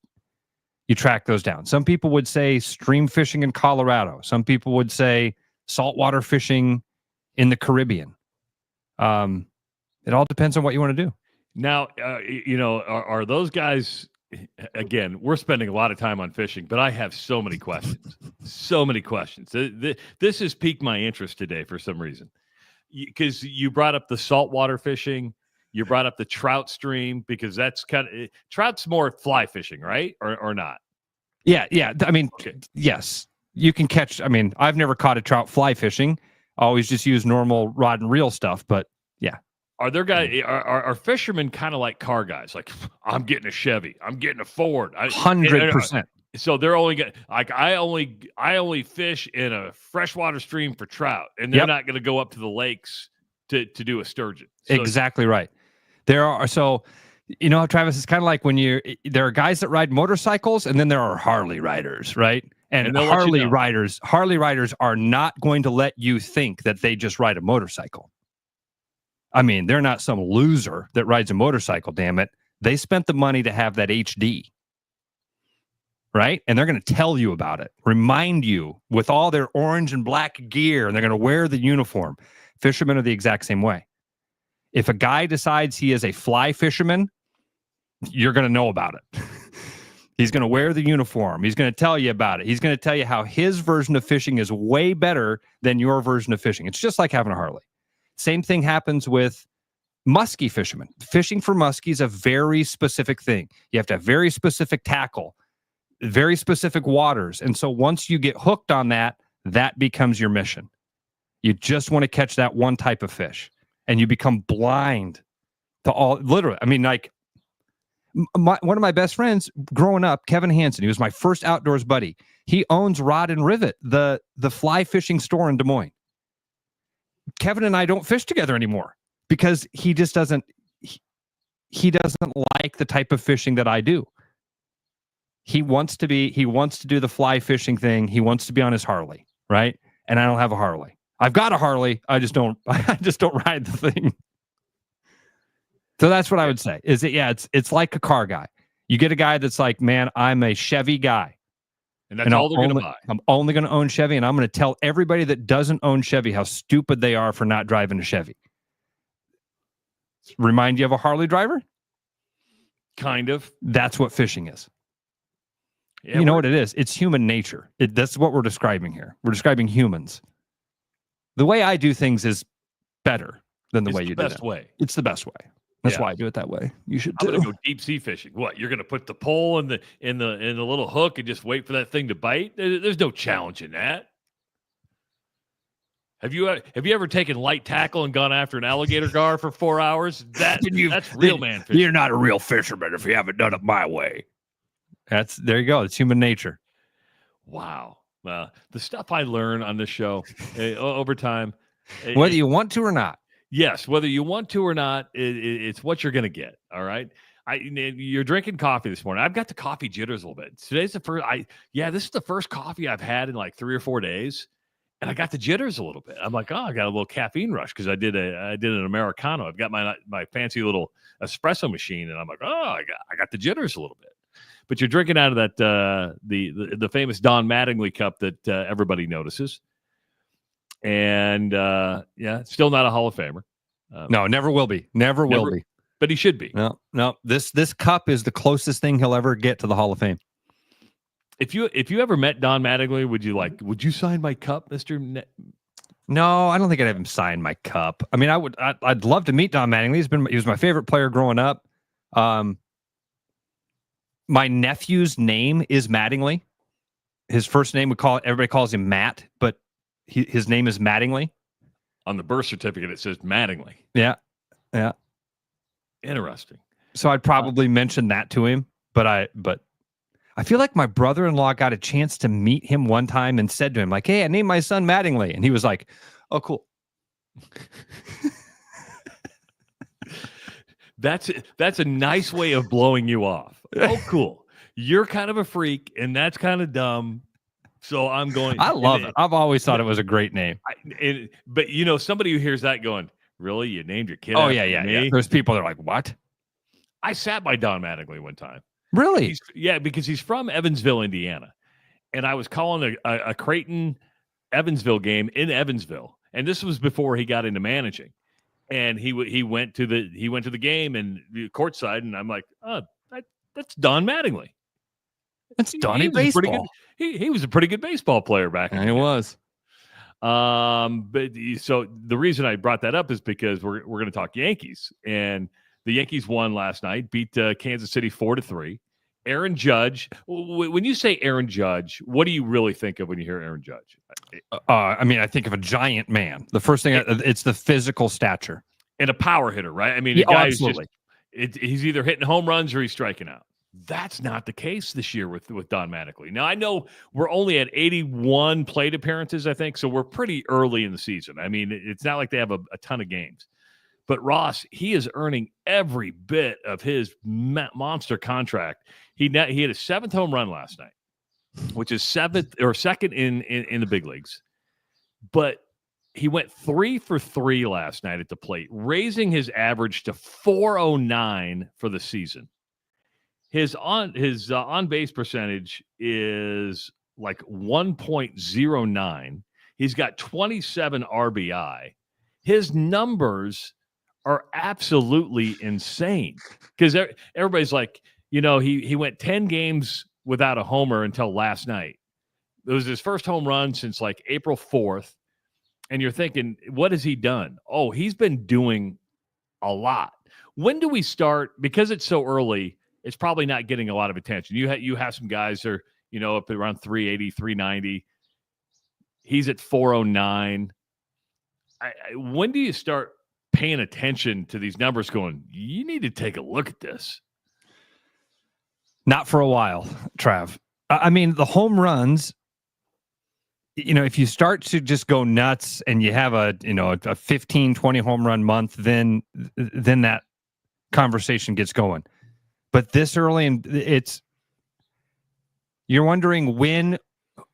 track those down. Some people would say stream fishing in Colorado. Some people would say saltwater fishing in the Caribbean. It all depends on what you want to do. Now, are those guys, again, we're spending a lot of time on fishing, but I have so many questions. This has piqued my interest today for some reason. Because you brought up the saltwater fishing, you brought up the trout stream, because that's trout's more fly fishing, right? Or not? Yeah. I mean, yes, you can catch. I mean, I've never caught a trout fly fishing. I always just use normal rod and reel stuff, but yeah. Are there guys? Are fishermen kind of like car guys? Like, I'm getting a Chevy, I'm getting a Ford. 100%. So they're only getting like I only fish in a freshwater stream for trout, and they're not going to go up to the lakes to do a sturgeon. So exactly right. There are Travis, it's kind of like when there are guys that ride motorcycles, and then there are Harley riders, right? And Harley riders are not going to let you think that they just ride a motorcycle. I mean, they're not some loser that rides a motorcycle, damn it. They spent the money to have that HD, right? And they're going to tell you about it, remind you with all their orange and black gear, and they're going to wear the uniform. Fishermen are the exact same way. If a guy decides he is a fly fisherman, you're going to know about it. He's going to wear the uniform. He's going to tell you about it. He's going to tell you how his version of fishing is way better than your version of fishing. It's just like having a Harley. Same thing happens with muskie fishermen. Fishing for muskie is a very specific thing. You have to have very specific tackle, very specific waters. And so once you get hooked on that, that becomes your mission. You just want to catch that one type of fish, and you become blind to all, literally. I mean, like one of my best friends growing up, Kevin Hansen, he was my first outdoors buddy. He owns Rod and Rivet, the fly fishing store in Des Moines. Kevin and I don't fish together anymore because he just doesn't like the type of fishing that I do. He wants to do the fly fishing thing. He wants to be on his Harley, right? And I don't have a Harley. I've got a Harley. I just don't ride the thing. So that's what I would say. It's like a car guy. You get a guy that's like, man, I'm a Chevy guy. And that's all they're going to buy. I'm only going to own Chevy, and I'm going to tell everybody that doesn't own Chevy how stupid they are for not driving a Chevy. Remind you of a Harley driver? Kind of. That's what fishing is. Yeah, you know what it is? It's human nature. That's what we're describing here. We're describing humans. The way I do things is better than the way you do it. It's the best way. It's the best way. That's why I do it that way. You should too. I'm gonna go deep sea fishing. What? You're gonna put the pole in the little hook and just wait for that thing to bite? There's no challenge in that. Have you ever taken light tackle and gone after an alligator gar for 4 hours? That's real man fishing. You're not a real fisherman if you haven't done it my way. There you go. It's human nature. Wow. The stuff I learn on this show over time. Whether you want to or not. Yes, whether you want to or not, it's what you're going to get. All right. You're drinking coffee this morning. I've got the coffee jitters a little bit. Today's the first. This is the first coffee I've had in like 3 or 4 days, and I got the jitters a little bit. I'm like, I got a little caffeine rush because I did an Americano. I've got my fancy little espresso machine, and I'm like, I got the jitters a little bit. But you're drinking out of that the famous Don Mattingly cup that everybody notices. And still not a Hall of Famer. No, never will be. Never will be. But he should be. No. This cup is the closest thing he'll ever get to the Hall of Fame. If you ever met Don Mattingly, would you sign my cup, Mr. No, I don't think I'd have him sign my cup. I mean, I'd love to meet Don Mattingly. He was my favorite player growing up. My nephew's name is Mattingly. His first name everybody calls him Matt, but his name is Mattingly. On the birth certificate, it says Mattingly. Yeah. Interesting. So I'd probably mention that to him, but I feel like my brother-in-law got a chance to meet him one time and said to him, like, "Hey, I named my son Mattingly," and he was like, "Oh, cool." That's a nice way of blowing you off. Oh, cool. You're kind of a freak, and that's kind of dumb. So I'm going. I love it. I've always thought it was a great name. But somebody who hears that going, "Really? You named your kid?" Oh, after yeah. me?" There's people that are like, "What?" I sat by Don Mattingly one time. Really? Because he's from Evansville, Indiana, and I was calling a Creighton Evansville game in Evansville, and this was before he got into managing. And he went to the game and courtside, and I'm like, "Oh, that's Don Mattingly. That's Donnie baseball." He was a pretty good baseball player back then. He was. But so the reason I brought that up is because we're going to talk Yankees, and the Yankees won last night, beat Kansas City 4-3. Aaron Judge. When you say Aaron Judge, what do you really think of when you hear Aaron Judge? I mean, I think of a giant man. The first thing, it's the physical stature and a power hitter, right? I mean, absolutely. He's either hitting home runs or he's striking out. That's not the case this year with Don Mattingly. Now, I know we're only at 81 plate appearances, I think, so we're pretty early in the season. I mean, it's not like they have a ton of games. But Ross, he is earning every bit of his monster contract. He had a 7th home run last night, which is 7th or 2nd in the big leagues. But he went 3 for 3 last night at the plate, raising his average to 409 for the season. His on base percentage is like 1.09. He's got 27 RBI. His numbers are absolutely insane because everybody's like, he went 10 games without a homer until last night. It was his first home run since like April 4th. And you're thinking, what has he done? Oh, he's been doing a lot. When do we start? Because it's so early, it's probably not getting a lot of attention. You have some guys that are, up at around 380, 390. He's at 409. When do you start paying attention to these numbers going, you need to take a look at this? Not for a while, Trav. I mean, the home runs, if you start to just go nuts and you have a 15, 20 home run month, then that conversation gets going. But this early, you're wondering when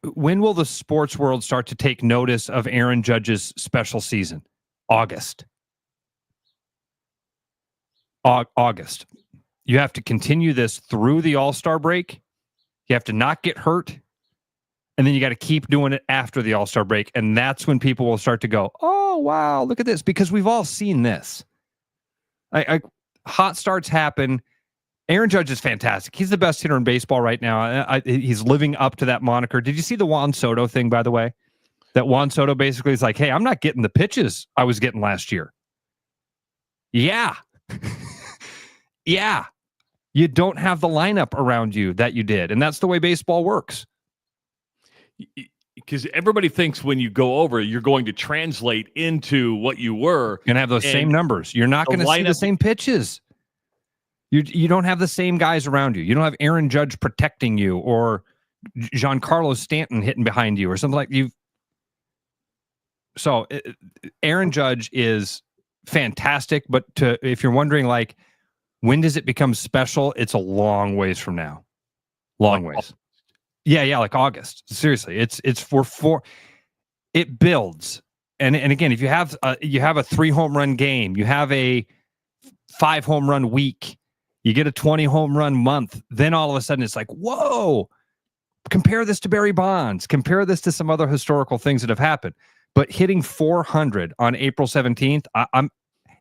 will the sports world start to take notice of Aaron Judge's special season? August. You have to continue this through the All-Star break. You have to not get hurt. And then you got to keep doing it after the All-Star break. And that's when people will start to go, "Oh, wow, look at this." Because we've all seen this. Hot starts happen. Aaron Judge is fantastic. He's the best hitter in baseball right now. He's living up to that moniker. Did you see the Juan Soto thing, by the way? That Juan Soto basically is like, "Hey, I'm not getting the pitches I was getting last year." Yeah. Yeah. You don't have the lineup around you that you did. And that's the way baseball works. because everybody thinks when you go over, you're going to translate into what you were. You're going to have those same numbers. You're not going to see the same pitches. You don't have the same guys around you. You don't have Aaron Judge protecting you or Giancarlo Stanton hitting behind you or something like you. So Aaron Judge is fantastic, but if you're wondering, like, when does it become special? It's a long ways from now. Long ways. Yeah, like August. Seriously, it's for it builds. And again, if you have a 3 home run game, you have a 5 home run week, you get a 20 home run month, then all of a sudden it's like, whoa, compare this to Barry Bonds, compare this to some other historical things that have happened. But hitting 400 on April 17th, I'm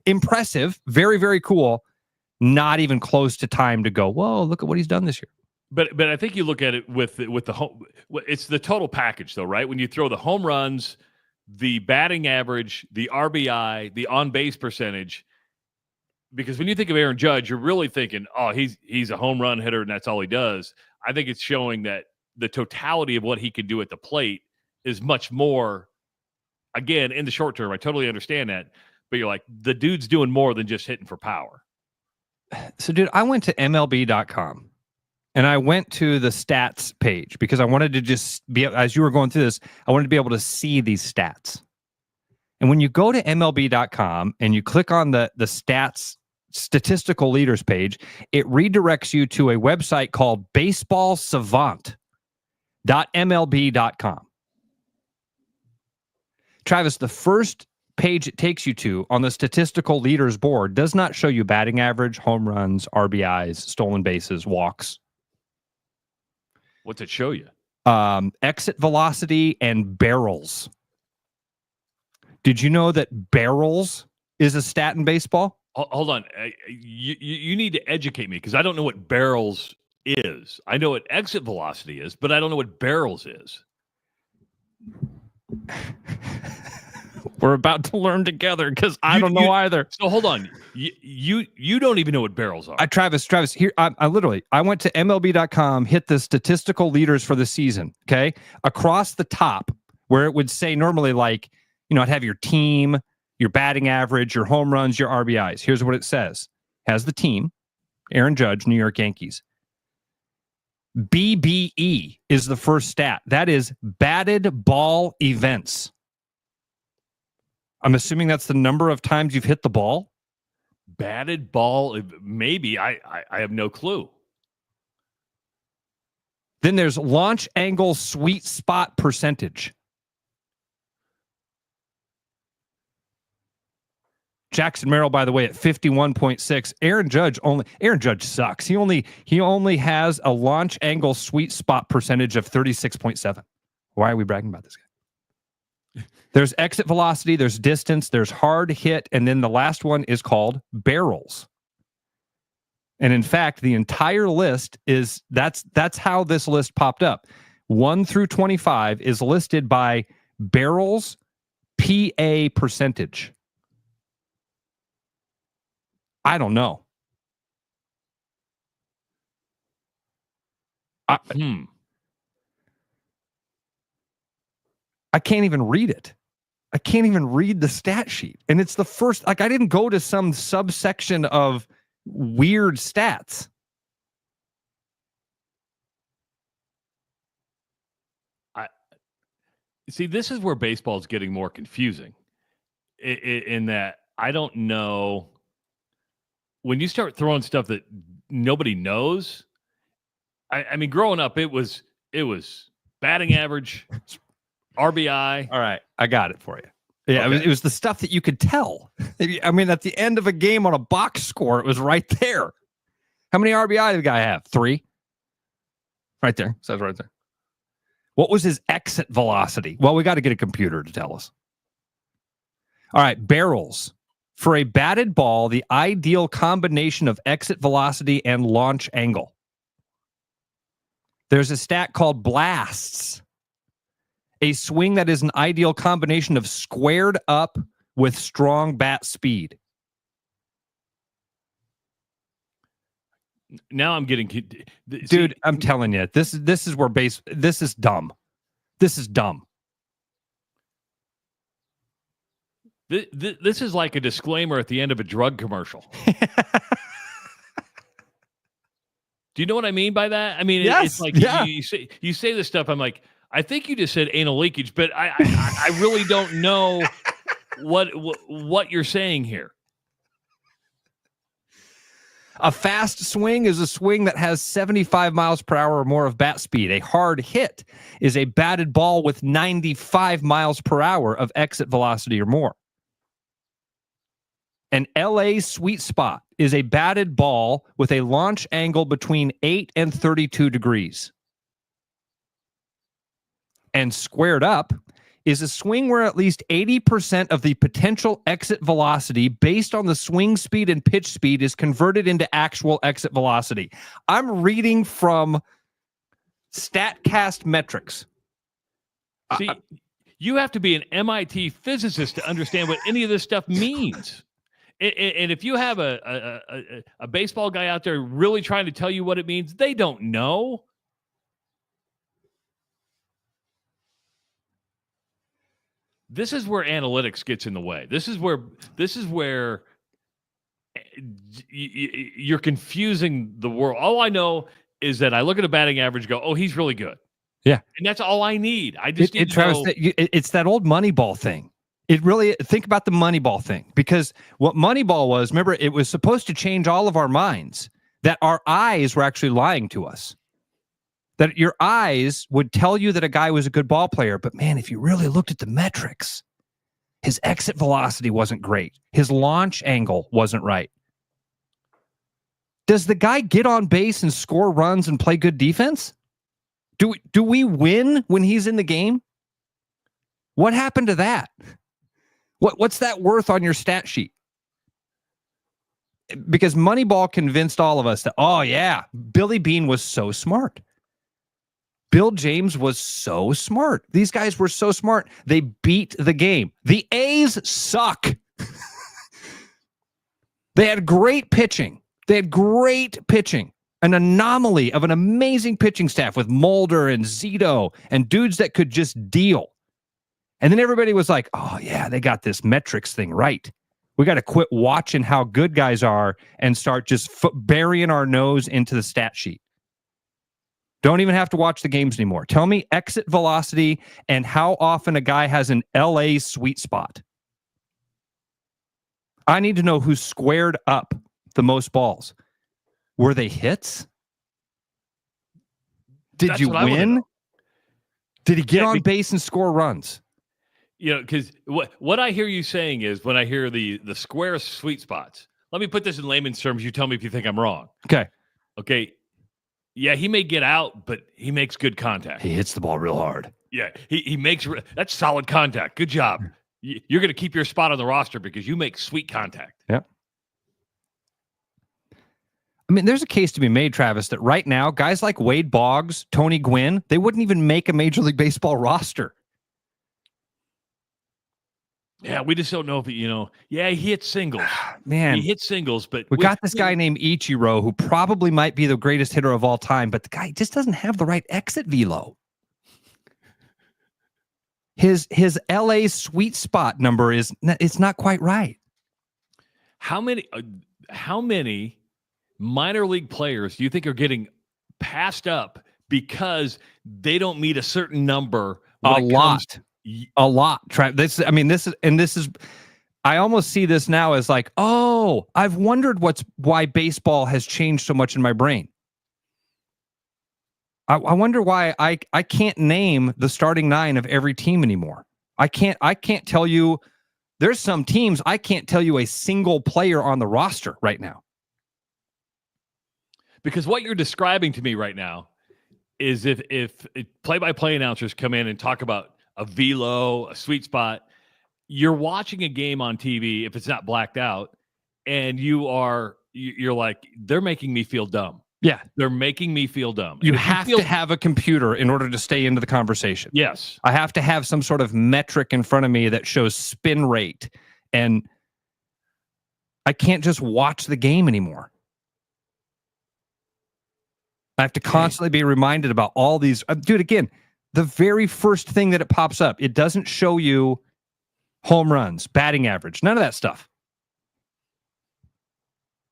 impressive, very, very cool. Not even close to time to go, whoa, look at what he's done this year. But I think you look at it with the home. It's the total package, though, right? When you throw the home runs, the batting average, the RBI, the on base percentage. Because when you think of Aaron Judge, you're really thinking, oh, he's a home run hitter and that's all he does. I think it's showing that the totality of what he can do at the plate is much more. Again, in the short term, I totally understand that. But you're like, the dude's doing more than just hitting for power. So, dude, I went to MLB.com and I went to the stats page because I wanted to just be, as you were going through this, I wanted to be able to see these stats. And when you go to MLB.com and you click on the stats statistical leaders page, it redirects you to a website called baseballsavant.mlb.com. Travis, the first page it takes you to on the statistical leaders board does not show you batting average, home runs, RBIs, stolen bases, walks. What's it show you? Exit velocity and barrels. Did you know that barrels is a stat in baseball? Hold on. You need to educate me because I don't know what barrels is. I know what exit velocity is, but I don't know what barrels is. We're about to learn together because I don't know either. So hold on. You don't even know what barrels are. Travis, here, I went to MLB.com, hit the statistical leaders for the season, okay? Across the top, where it would say normally, like, you know, I'd have your team, your batting average, your home runs, your RBIs. Here's what it says. Has the team, Aaron Judge, New York Yankees. BBE is the first stat. That is batted ball events. I'm assuming that's the number of times you've hit the ball. Batted ball, maybe. I have no clue. Then there's launch angle sweet spot percentage. Jackson Merrill, by the way, at 51.6. Aaron Judge sucks. He only has a launch angle sweet spot percentage of 36.7. Why are we bragging about this guy? There's exit velocity, there's distance, there's hard hit, and then the last one is called barrels. And in fact, the entire list is that's how this list popped up. 1 through 25 is listed by barrels PA percentage. I don't know. I can't even read it. I can't even read the stat sheet. And it's the first, like, I didn't go to some subsection of weird stats. See, this is where baseball is getting more confusing in that I don't know. When you start throwing stuff that nobody knows, I mean, growing up, it was batting average, RBI. All right, I got it for you. Yeah, okay. It was the stuff that you could tell. I mean, at the end of a game on a box score, it was right there. How many RBI did the guy have? 3? Right there. Says right there. What was his exit velocity? Well, we got to get a computer to tell us. All right, barrels. For a batted ball, the ideal combination of exit velocity and launch angle. There's a stat called blasts. A swing that is an ideal combination of squared up with strong bat speed. Now I'm getting... Dude, I'm telling you, this is where this is dumb. This is dumb. This is like a disclaimer at the end of a drug commercial. Do you know what I mean by that? I mean, Yes. it's like Yeah. you say this stuff. I'm like, I think you just said anal leakage, but I really don't know what you're saying here. A fast swing is a swing that has 75 miles per hour or more of bat speed. A hard hit is a batted ball with 95 miles per hour of exit velocity or more. An LA sweet spot is a batted ball with a launch angle between 8 and 32 degrees. And squared up is a swing where at least 80% of the potential exit velocity based on the swing speed and pitch speed is converted into actual exit velocity. I'm reading from StatCast metrics. See, you have to be an MIT physicist to understand what any of this stuff means. And if you have a baseball guy out there really trying to tell you what it means, they don't know. This is where analytics gets in the way. This is where you're confusing the world. All I know is that I look at a batting average, go, "Oh, he's really good." Yeah, and that's all I need. I just need to know. It's that old Moneyball thing. It really, think about the Moneyball thing, because what Moneyball was, remember, it was supposed to change all of our minds, that our eyes were actually lying to us. That your eyes would tell you that a guy was a good ball player, but man, if you really looked at the metrics, his exit velocity wasn't great. His launch angle wasn't right. Does the guy get on base and score runs and play good defense? Do we win when he's in the game? What happened to that? What's that worth on your stat sheet? Because Moneyball convinced all of us that, oh yeah, Billy Beane was so smart. Bill James was so smart. These guys were so smart. They beat the game. The A's suck. They had great pitching. An anomaly of an amazing pitching staff with Mulder and Zito and dudes that could just deal. And then everybody was like, oh, yeah, they got this metrics thing right. We got to quit watching how good guys are and start just burying our nose into the stat sheet. Don't even have to watch the games anymore. Tell me exit velocity and how often a guy has an LA sweet spot. I need to know who squared up the most balls. Were they hits? Did you win? Did he get on base and score runs? You know, because what I hear you saying is, when I hear the square sweet spots, let me put this in layman's terms. You tell me if you think I'm wrong. Okay. Yeah, he may get out, but he makes good contact. He hits the ball real hard. Yeah, he makes that's solid contact. Good job. You're going to keep your spot on the roster because you make sweet contact. Yep. I mean, there's a case to be made, Travis, that right now, guys like Wade Boggs, Tony Gwynn, they wouldn't even make a Major League Baseball roster. Yeah, we just don't know if he hits singles. Man. He hits singles, but we got this guy named Ichiro who probably might be the greatest hitter of all time, but the guy just doesn't have the right exit velo. His LA sweet spot number it's not quite right. How many minor league players do you think are getting passed up because they don't meet a certain number? A lot. This is I almost see this now as like, oh, I've wondered why baseball has changed so much in my brain. I wonder why I can't name the starting nine of every team anymore. I can't tell you. There's some teams I can't tell you a single player on the roster right now. Because what you're describing to me right now is if play-by-play announcers come in and talk about a velo, a sweet spot, you're watching a game on TV, if it's not blacked out, and you're like, they're making me feel dumb. Yeah. They're making me feel dumb. You have to have a computer in order to stay into the conversation. Yes. I have to have some sort of metric in front of me that shows spin rate, and I can't just watch the game anymore. I have to constantly be reminded about all these. Dude, again, the very first thing that it pops up, it doesn't show you home runs, batting average, none of that stuff.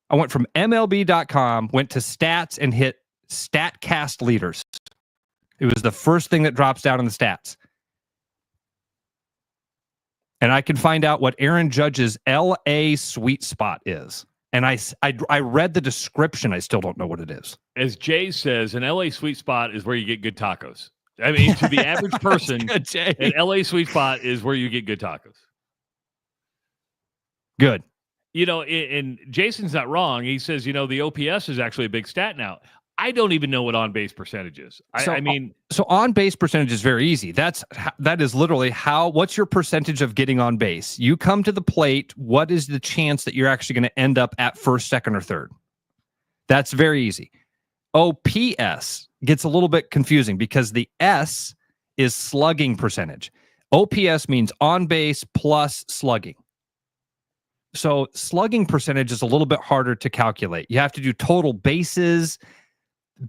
I went from MLB.com, went to stats, and hit StatCast leaders. It was the first thing that drops down in the stats. And I can find out what Aaron Judge's LA sweet spot is. And I read the description. I still don't know what it is. As Jay says, an LA sweet spot is where you get good tacos. I mean, to the average person, an LA sweet spot is where you get good tacos. Good. You know, and Jason's not wrong. He says, you know, the OPS is actually a big stat now. I don't even know what on-base percentage is. So on-base percentage is very easy. That is literally what's your percentage of getting on base? You come to the plate, what is the chance that you're actually going to end up at first, second, or third? That's very easy. OPS gets a little bit confusing because the S is slugging percentage. OPS means on base plus slugging. So slugging percentage is a little bit harder to calculate. You have to do total bases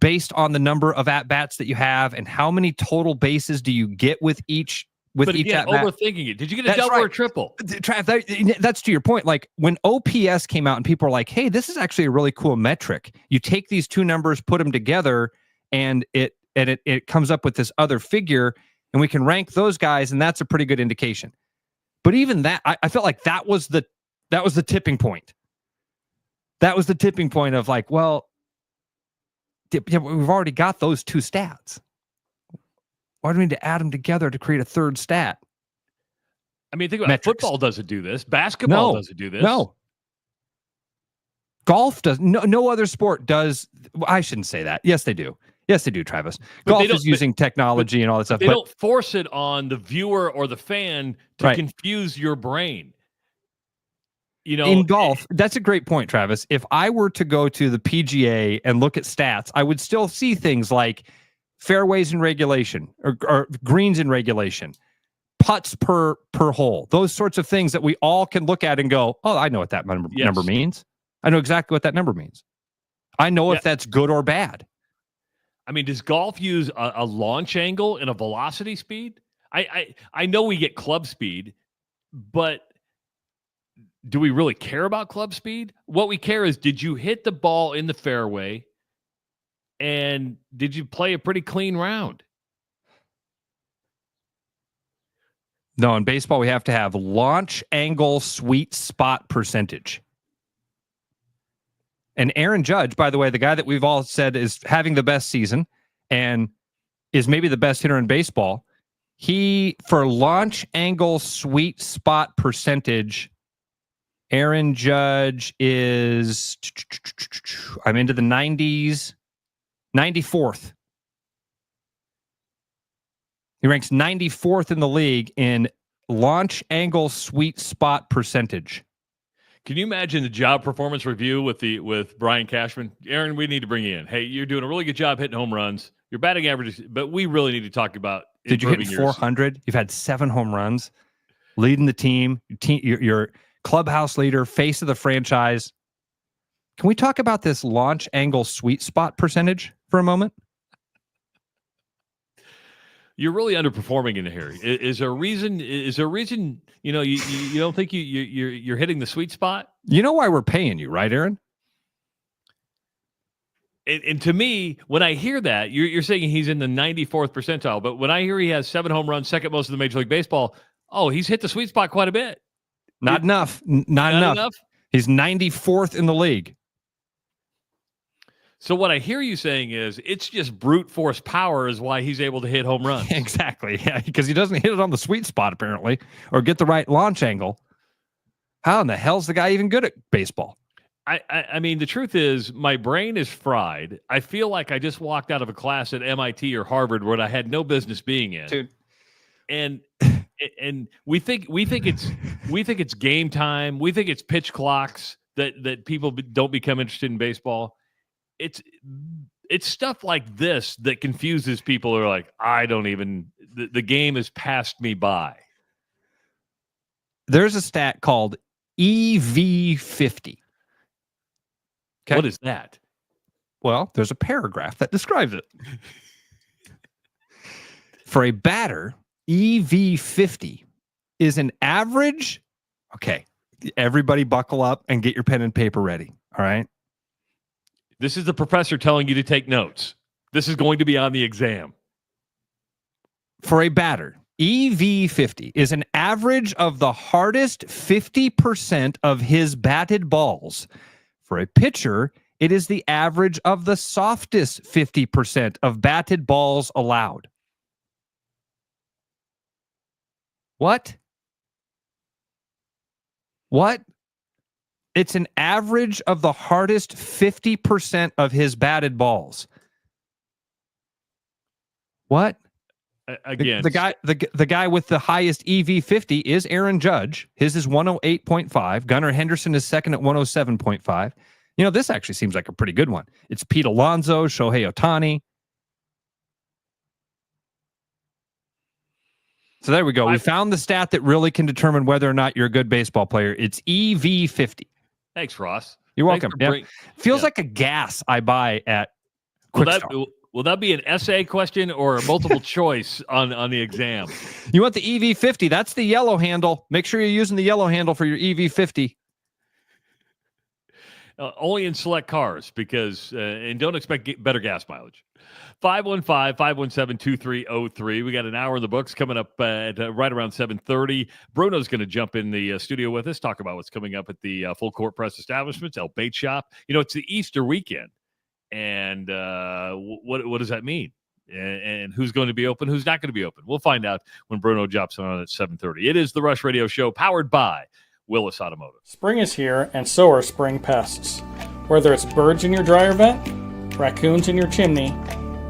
based on the number of at-bats that you have and how many total bases do you get with each at-bat. Overthinking it. Did you get a double or a triple? That's to your point. Like when OPS came out and people are like, hey, this is actually a really cool metric. You take these two numbers, put them together, and it comes up with this other figure, and we can rank those guys, and that's a pretty good indication. But even that, I felt like that was the tipping point. That was the tipping point of like, well, yeah, we've already got those two stats. Why do we need to add them together to create a third stat? I mean, think about it. Football doesn't do this. Basketball doesn't do this. No. Golf does. No other sport does. I shouldn't say that. Yes, they do. Yes, they do, Travis. Golf is using technology and all that stuff. They don't force it on the viewer or the fan to confuse your brain. You know, in golf, that's a great point, Travis. If I were to go to the PGA and look at stats, I would still see things like fairways in regulation or greens in regulation, putts per hole, those sorts of things that we all can look at and go, oh, I know what that number means. I know exactly what that number means. I know if that's good or bad. I mean, does golf use a launch angle and a velocity speed? I know we get club speed, but do we really care about club speed? What we care is, did you hit the ball in the fairway and did you play a pretty clean round? No, in baseball, we have to have launch angle sweet spot percentage. And Aaron Judge, by the way, the guy that we've all said is having the best season and is maybe the best hitter in baseball, he, for launch angle sweet spot percentage, Aaron Judge is, I'm into the 90s, 94th. He ranks 94th in the league in launch angle sweet spot percentage. Can you imagine the job performance review with Brian Cashman? Aaron, we need to bring you in. Hey, you're doing a really good job hitting home runs. Your batting average, but we really need to talk about. Did you hit 400? You've had 7 home runs, leading the team. Your clubhouse leader, face of the franchise. Can we talk about this launch angle sweet spot percentage for a moment? You're really underperforming in here. Is there a reason? You know, you don't think you're hitting the sweet spot? You know why we're paying you, right, Aaron? And to me, when I hear that, you're saying he's in the 94th percentile, but when I hear he has 7 home runs, second most in the Major League Baseball, he's hit the sweet spot quite a bit. Not enough. Not enough. He's 94th in the league. So what I hear you saying is it's just brute force power is why he's able to hit home runs. Exactly. Yeah, because he doesn't hit it on the sweet spot, apparently, or get the right launch angle. How in the hell's the guy even good at baseball? I mean, the truth is my brain is fried. I feel like I just walked out of a class at MIT or Harvard where I had no business being in. Dude. And we think it's game time. We think it's pitch clocks that people don't become interested in baseball. It's stuff like this that confuses people who are like, the game has passed me by. There's a stat called EV50. Okay. What is that? Well, there's a paragraph that describes it. For a batter, EV50 is an average. Okay, everybody buckle up and get your pen and paper ready. All right. This is the professor telling you to take notes. This is going to be on the exam. For a batter, EV50 is an average of the hardest 50% of his batted balls. For a pitcher, it is the average of the softest 50% of batted balls allowed. What? It's an average of the hardest 50% of his batted balls. What? Again, the guy with the highest EV50 is Aaron Judge. His is 108.5. Gunnar Henderson is second at 107.5. You know, this actually seems like a pretty good one. It's Pete Alonso, Shohei Ohtani. So there we go. We found the stat that really can determine whether or not you're a good baseball player. It's EV50. Thanks, Ross. You're welcome. Feels like a gas I buy at Quick Start. Will that be an essay question or a multiple choice on the exam? You want the EV50? That's the yellow handle. Make sure you're using the yellow handle for your EV50. Only in select cars because, and don't expect better gas mileage. 515-517-2303. We got an hour in the books coming up at right around 7:30. Bruno's going to jump in the studio with us, talk about what's coming up at the Full Court Press Establishments, El Bait Shop. You know, it's the Easter weekend. And what does that mean? And who's going to be open? Who's not going to be open? We'll find out when Bruno jumps on at 7:30. It is the Rush Radio Show powered by Willis Automotive. Spring is here, and so are spring pests. Whether it's birds in your dryer vent, raccoons in your chimney,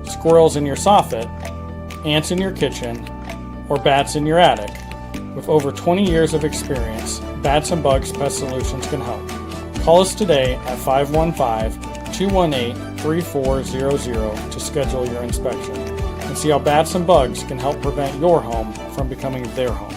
squirrels in your soffit, ants in your kitchen, or bats in your attic, with over 20 years of experience, Bats and Bugs Pest Solutions can help. Call us today at 515-218-3400 to schedule your inspection and see how bats and bugs can help prevent your home from becoming their home.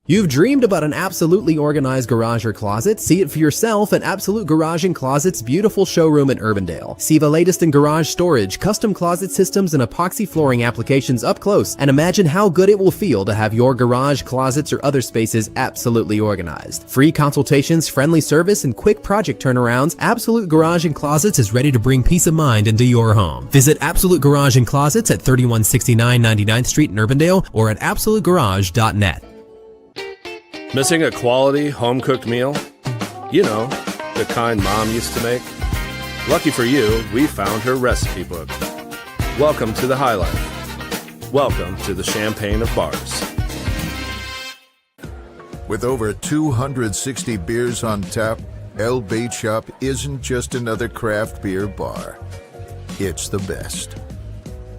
You've dreamed about an absolutely organized garage or closet? See it for yourself at Absolute Garage & Closet's beautiful showroom in Urbandale. See the latest in garage storage, custom closet systems, and epoxy flooring applications up close, and imagine how good it will feel to have your garage, closets, or other spaces absolutely organized. Free consultations, friendly service, and quick project turnarounds, Absolute Garage & Closets is ready to bring peace of mind into your home. Visit Absolute Garage & Closets at 3169 99th Street in Urbandale or at absolutegarage.net. Missing a quality, home-cooked meal? You know, the kind Mom used to make? Lucky for you, we found her recipe book. Welcome to the High Life. Welcome to the Champagne of Bars. With over 260 beers on tap, El Bait Shop isn't just another craft beer bar. It's the best.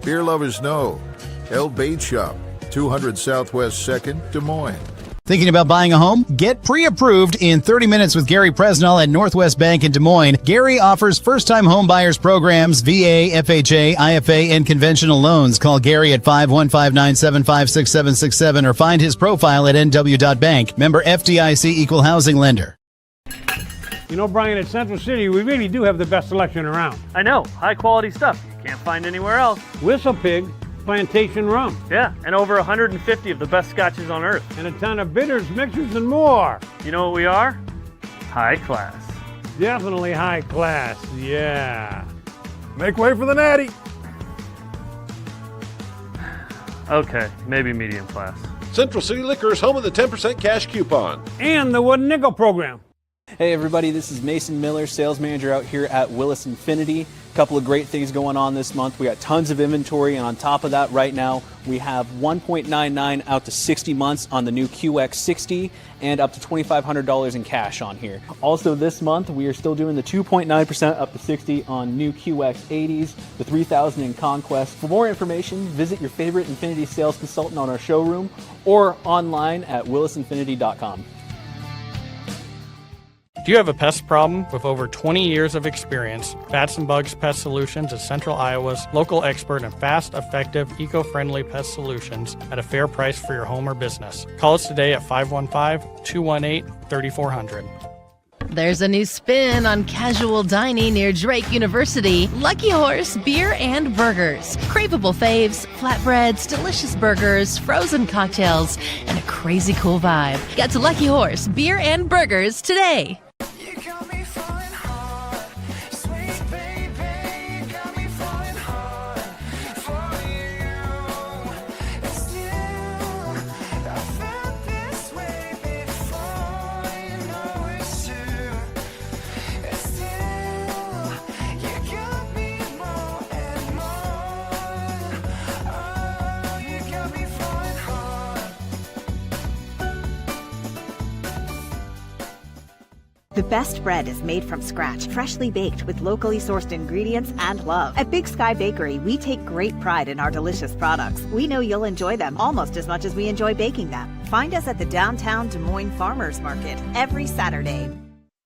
Beer lovers know. El Bait Shop, 200 Southwest 2nd, Des Moines. Thinking about buying a home? Get pre-approved in 30 minutes with Gary Presnell at Northwest Bank in Des Moines. Gary offers first-time home buyers programs, VA, FHA, IFA, and conventional loans. Call Gary at 515-975-6767 or find his profile at nw.bank. Member FDIC Equal Housing Lender. You know, Brian, at Central City, we really do have the best selection around. I know, high quality stuff you can't find anywhere else. Whistle Pig Plantation Rum. Yeah, and over 150 of the best scotches on earth. And a ton of bitters, mixers, and more. You know what we are? High class. Definitely high class, yeah. Make way for the natty. Okay, maybe medium class. Central City Liquors, home of the 10% cash coupon. And the Wooden Nickel program. Hey everybody, this is Mason Miller, sales manager out here at Willis Infinity. A couple of great things going on this month. We got tons of inventory, and on top of that, right now, we have 1.99 out to 60 months on the new QX60 and up to $2,500 in cash on here. Also this month, we are still doing the 2.9% up to 60 on new QX80s, the 3000 in Conquest. For more information, visit your favorite Infinity sales consultant on our showroom or online at willisinfinity.com. Do you have a pest problem? With over 20 years of experience, Bats and Bugs Pest Solutions is Central Iowa's local expert in fast, effective, eco-friendly pest solutions at a fair price for your home or business. Call us today at 515-218-3400. There's a new spin on casual dining near Drake University. Lucky Horse Beer and Burgers. Craveable faves, flatbreads, delicious burgers, frozen cocktails, and a crazy cool vibe. Get to Lucky Horse Beer and Burgers today. You got me falling hard, sweet baby, got me falling hard for you. It's new, I felt this way before, you know it's true. It's still, you got me more and more. Oh, you got me falling hard. The best bread is made from scratch, freshly baked with locally sourced ingredients and love. At Big Sky Bakery, we take great pride in our delicious products. We know you'll enjoy them almost as much as we enjoy baking them. Find us at the downtown Des Moines Farmers Market every Saturday.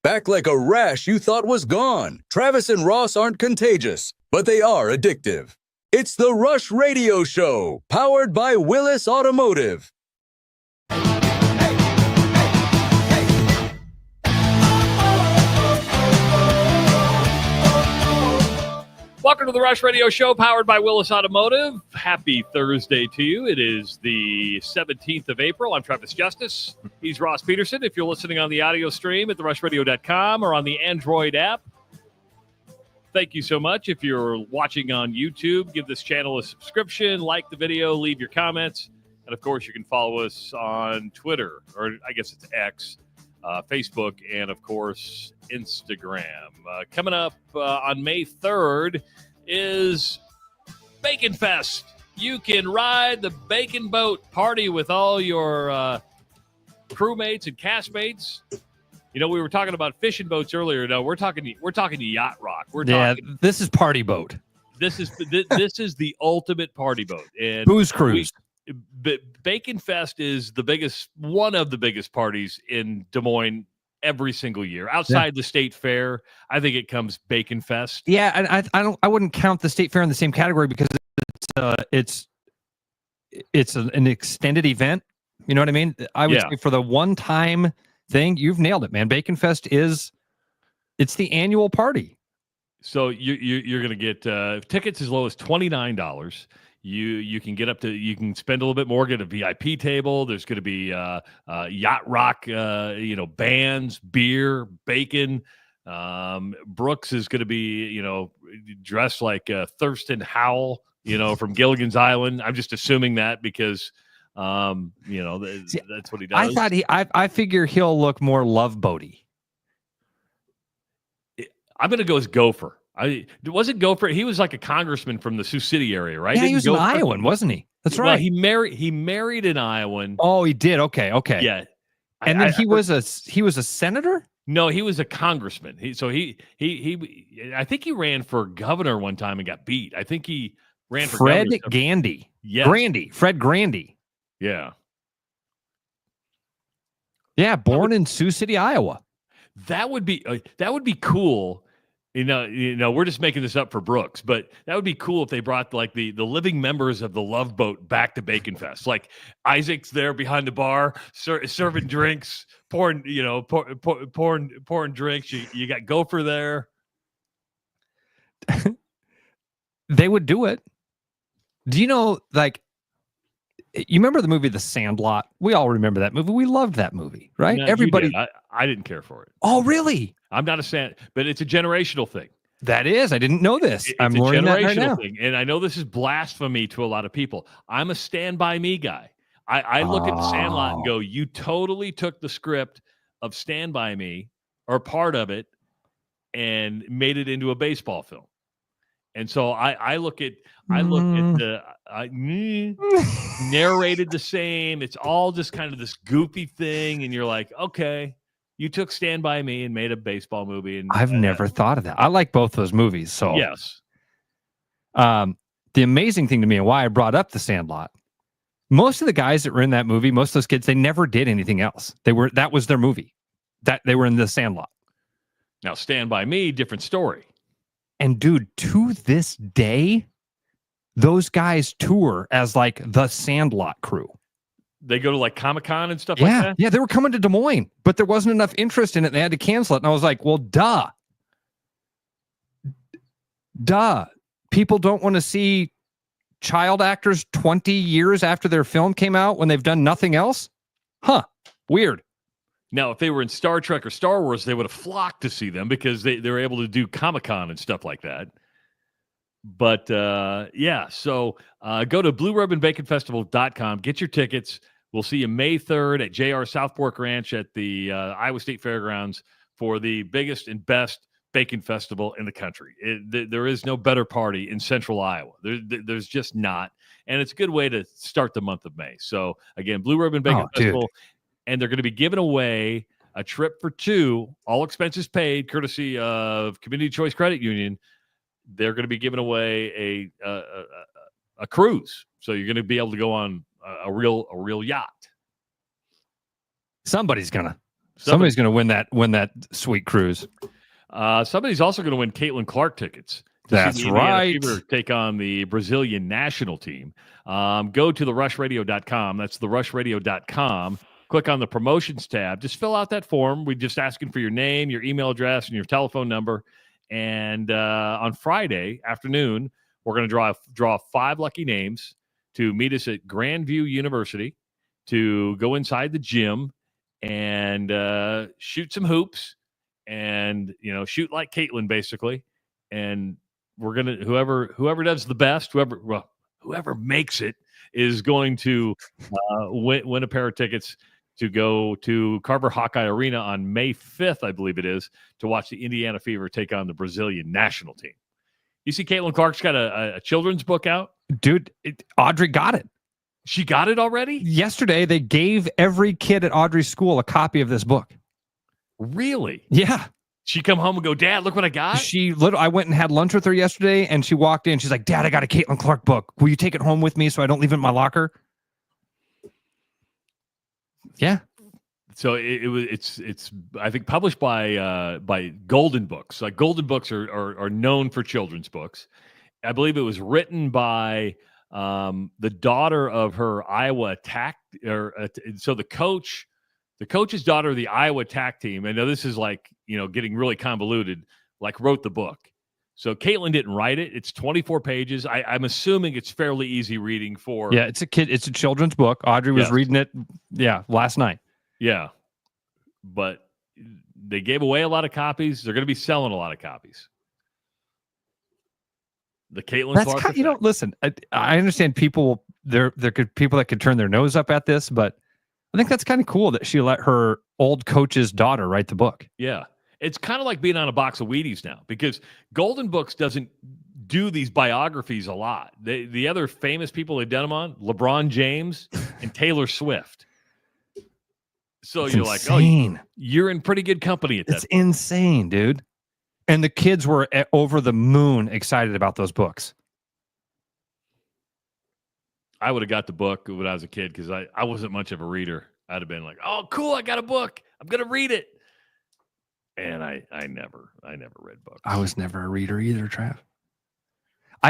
Back like a rash you thought was gone. Travis and Ross aren't contagious, but they are addictive. It's the Rush Radio Show, powered by Willis Automotive. Welcome to the Rush Radio Show, powered by Willis Automotive. Happy Thursday to you. It is the 17th of April. I'm Travis Justice. He's Ross Peterson. If you're listening on the audio stream at therushradio.com or on the Android app, thank you so much. If you're watching on YouTube, give this channel a subscription, like the video, leave your comments. And, of course, you can follow us on Twitter, or I guess it's X, Facebook, and, of course, Instagram. Coming up on May 3rd is Bacon Fest. You can ride the bacon boat, party with all your crewmates and castmates. You know, we were talking about fishing boats earlier. No, we're talking yacht rock. This is party boat. This is the ultimate party boat. And Booze cruise. Bacon Fest is one of the biggest parties in Des Moines every single year. Outside the state fair, I think it comes Bacon Fest. Yeah, and I wouldn't count the state fair in the same category because it's an extended event. You know what I mean? I would say for the one time thing, you've nailed it, man. Bacon Fest it's the annual party. So you're going to get tickets as low as $29. You can get you can spend a little bit more, get a VIP table. There's going to be yacht rock, bands, beer, bacon. Brooks is going to be, dressed like Thurston Howell, from Gilligan's Island. I'm just assuming that because, that's what he does. I figure he'll look more Love Boaty. I'm going to go as Gopher. Wasn't Gopher? He was like a congressman from the Sioux City area, right? Yeah, he was an Iowan, wasn't he? That's right. Well, he married an Iowan. Oh, he did. Okay. Yeah. And then he was a senator? No, he was a congressman. I think he ran for governor one time and got beat. I think he ran for Fred governor. Gandy. Yes. Fred Grandy. Yeah. Yeah, born in Sioux City, Iowa. That would be cool. We're just making this up for Brooks, but that would be cool if they brought like the living members of the Love Boat back to Bacon Fest. Like Isaac's there behind the bar, serving drinks, pouring drinks. You got Gopher there. They would do it. Do you know, like, you remember the movie The Sandlot? We all remember that movie. We loved that movie, right? No, everybody. I didn't care for it. Oh, really? I'm not a fan, but it's a generational thing. That is. I didn't know this. It's I'm a learning that right now. thing, and I know this is blasphemy to a lot of people. I'm a Stand By Me guy. I look at The Sandlot and go, you totally took the script of Stand By Me or part of it and made it into a baseball film. And so I look at the narrated the same. It's all just kind of this goofy thing, and you're like, okay, you took Stand By Me and made a baseball movie. And I've never thought of that. I like both those movies. So yes. The amazing thing to me and why I brought up The Sandlot, most of the guys that were in that movie, most of those kids, they never did anything else. That was their movie. That they were in The Sandlot. Now, Stand By Me, different story. And dude, to this day, those guys tour as like the Sandlot crew. They go to like Comic-Con and stuff Yeah, like that? yeah, they were coming to Des Moines, but there wasn't enough interest in it. And they had to cancel it. And I was like, well, duh. People don't want to see child actors 20 years after their film came out when they've done nothing else? Huh. Weird. Now, if they were in Star Trek or Star Wars, they would have flocked to see them because they were able to do Comic-Con and stuff like that. But, yeah, so go to BlueRibbonBaconFestival.com. Get your tickets. We'll see you May 3rd at JR South Fork Ranch at the Iowa State Fairgrounds for the biggest and best bacon festival in the country. There is no better party in central Iowa. There's just not. And it's a good way to start the month of May. So, again, Blue Ribbon Bacon Festival. Dude. And they're going to be giving away a trip for two, all expenses paid, courtesy of Community Choice Credit Union. They're going to be giving away a cruise. So you're going to be able to go on a real yacht. Somebody's gonna win that sweet cruise. Somebody's also going to win Caitlin Clark tickets. That's right. Fever take on the Brazilian national team. Go to therushradio.com. That's therushradio.com. Click on the promotions tab. Just fill out that form. We're just asking for your name, your email address, and your telephone number. And on Friday afternoon, we're going to draw 5 lucky names to meet us at Grandview University to go inside the gym and shoot some hoops and, shoot like Caitlin, basically. And we're going to, whoever does the best, whoever makes it is going to win a pair of tickets to go to Carver Hawkeye Arena on May 5th, I believe it is, to watch the Indiana Fever take on the Brazilian national team. You see Caitlin Clark's got a children's book out? Dude, Audrey got it. She got it already? Yesterday, they gave every kid at Audrey's school a copy of this book. Really? Yeah. She come home and go, Dad, look what I got? I went and had lunch with her yesterday, and she walked in. She's like, Dad, I got a Caitlin Clark book. Will you take it home with me so I don't leave it in my locker? Yeah. So it's I think published by Golden Books. Like Golden Books are known for children's books. I believe it was written by the daughter of her Iowa attack, so the coach's daughter of the Iowa attack team. I know this is like, getting really convoluted, like wrote the book. So Caitlin didn't write it. It's 24 pages. I'm assuming it's fairly easy reading for. Yeah, it's a children's book. Audrey was reading it, last night. Yeah. But they gave away a lot of copies. They're going to be selling a lot of copies. The Caitlin Clark. Listen, I understand people, there could people that could turn their nose up at this, but I think that's kind of cool that she let her old coach's daughter write the book. Yeah. It's kind of like being on a box of Wheaties now, because Golden Books doesn't do these biographies a lot. The other famous people they've done them on, LeBron James and Taylor Swift. So It's you're insane. like, you're in pretty good company at that. It's insane, dude. And the kids were over the moon excited about those books. I would have got the book when I was a kid because I wasn't much of a reader. I'd have been like, oh, cool, I got a book. I'm going to read it. And I never read books. I was never a reader either, Trav.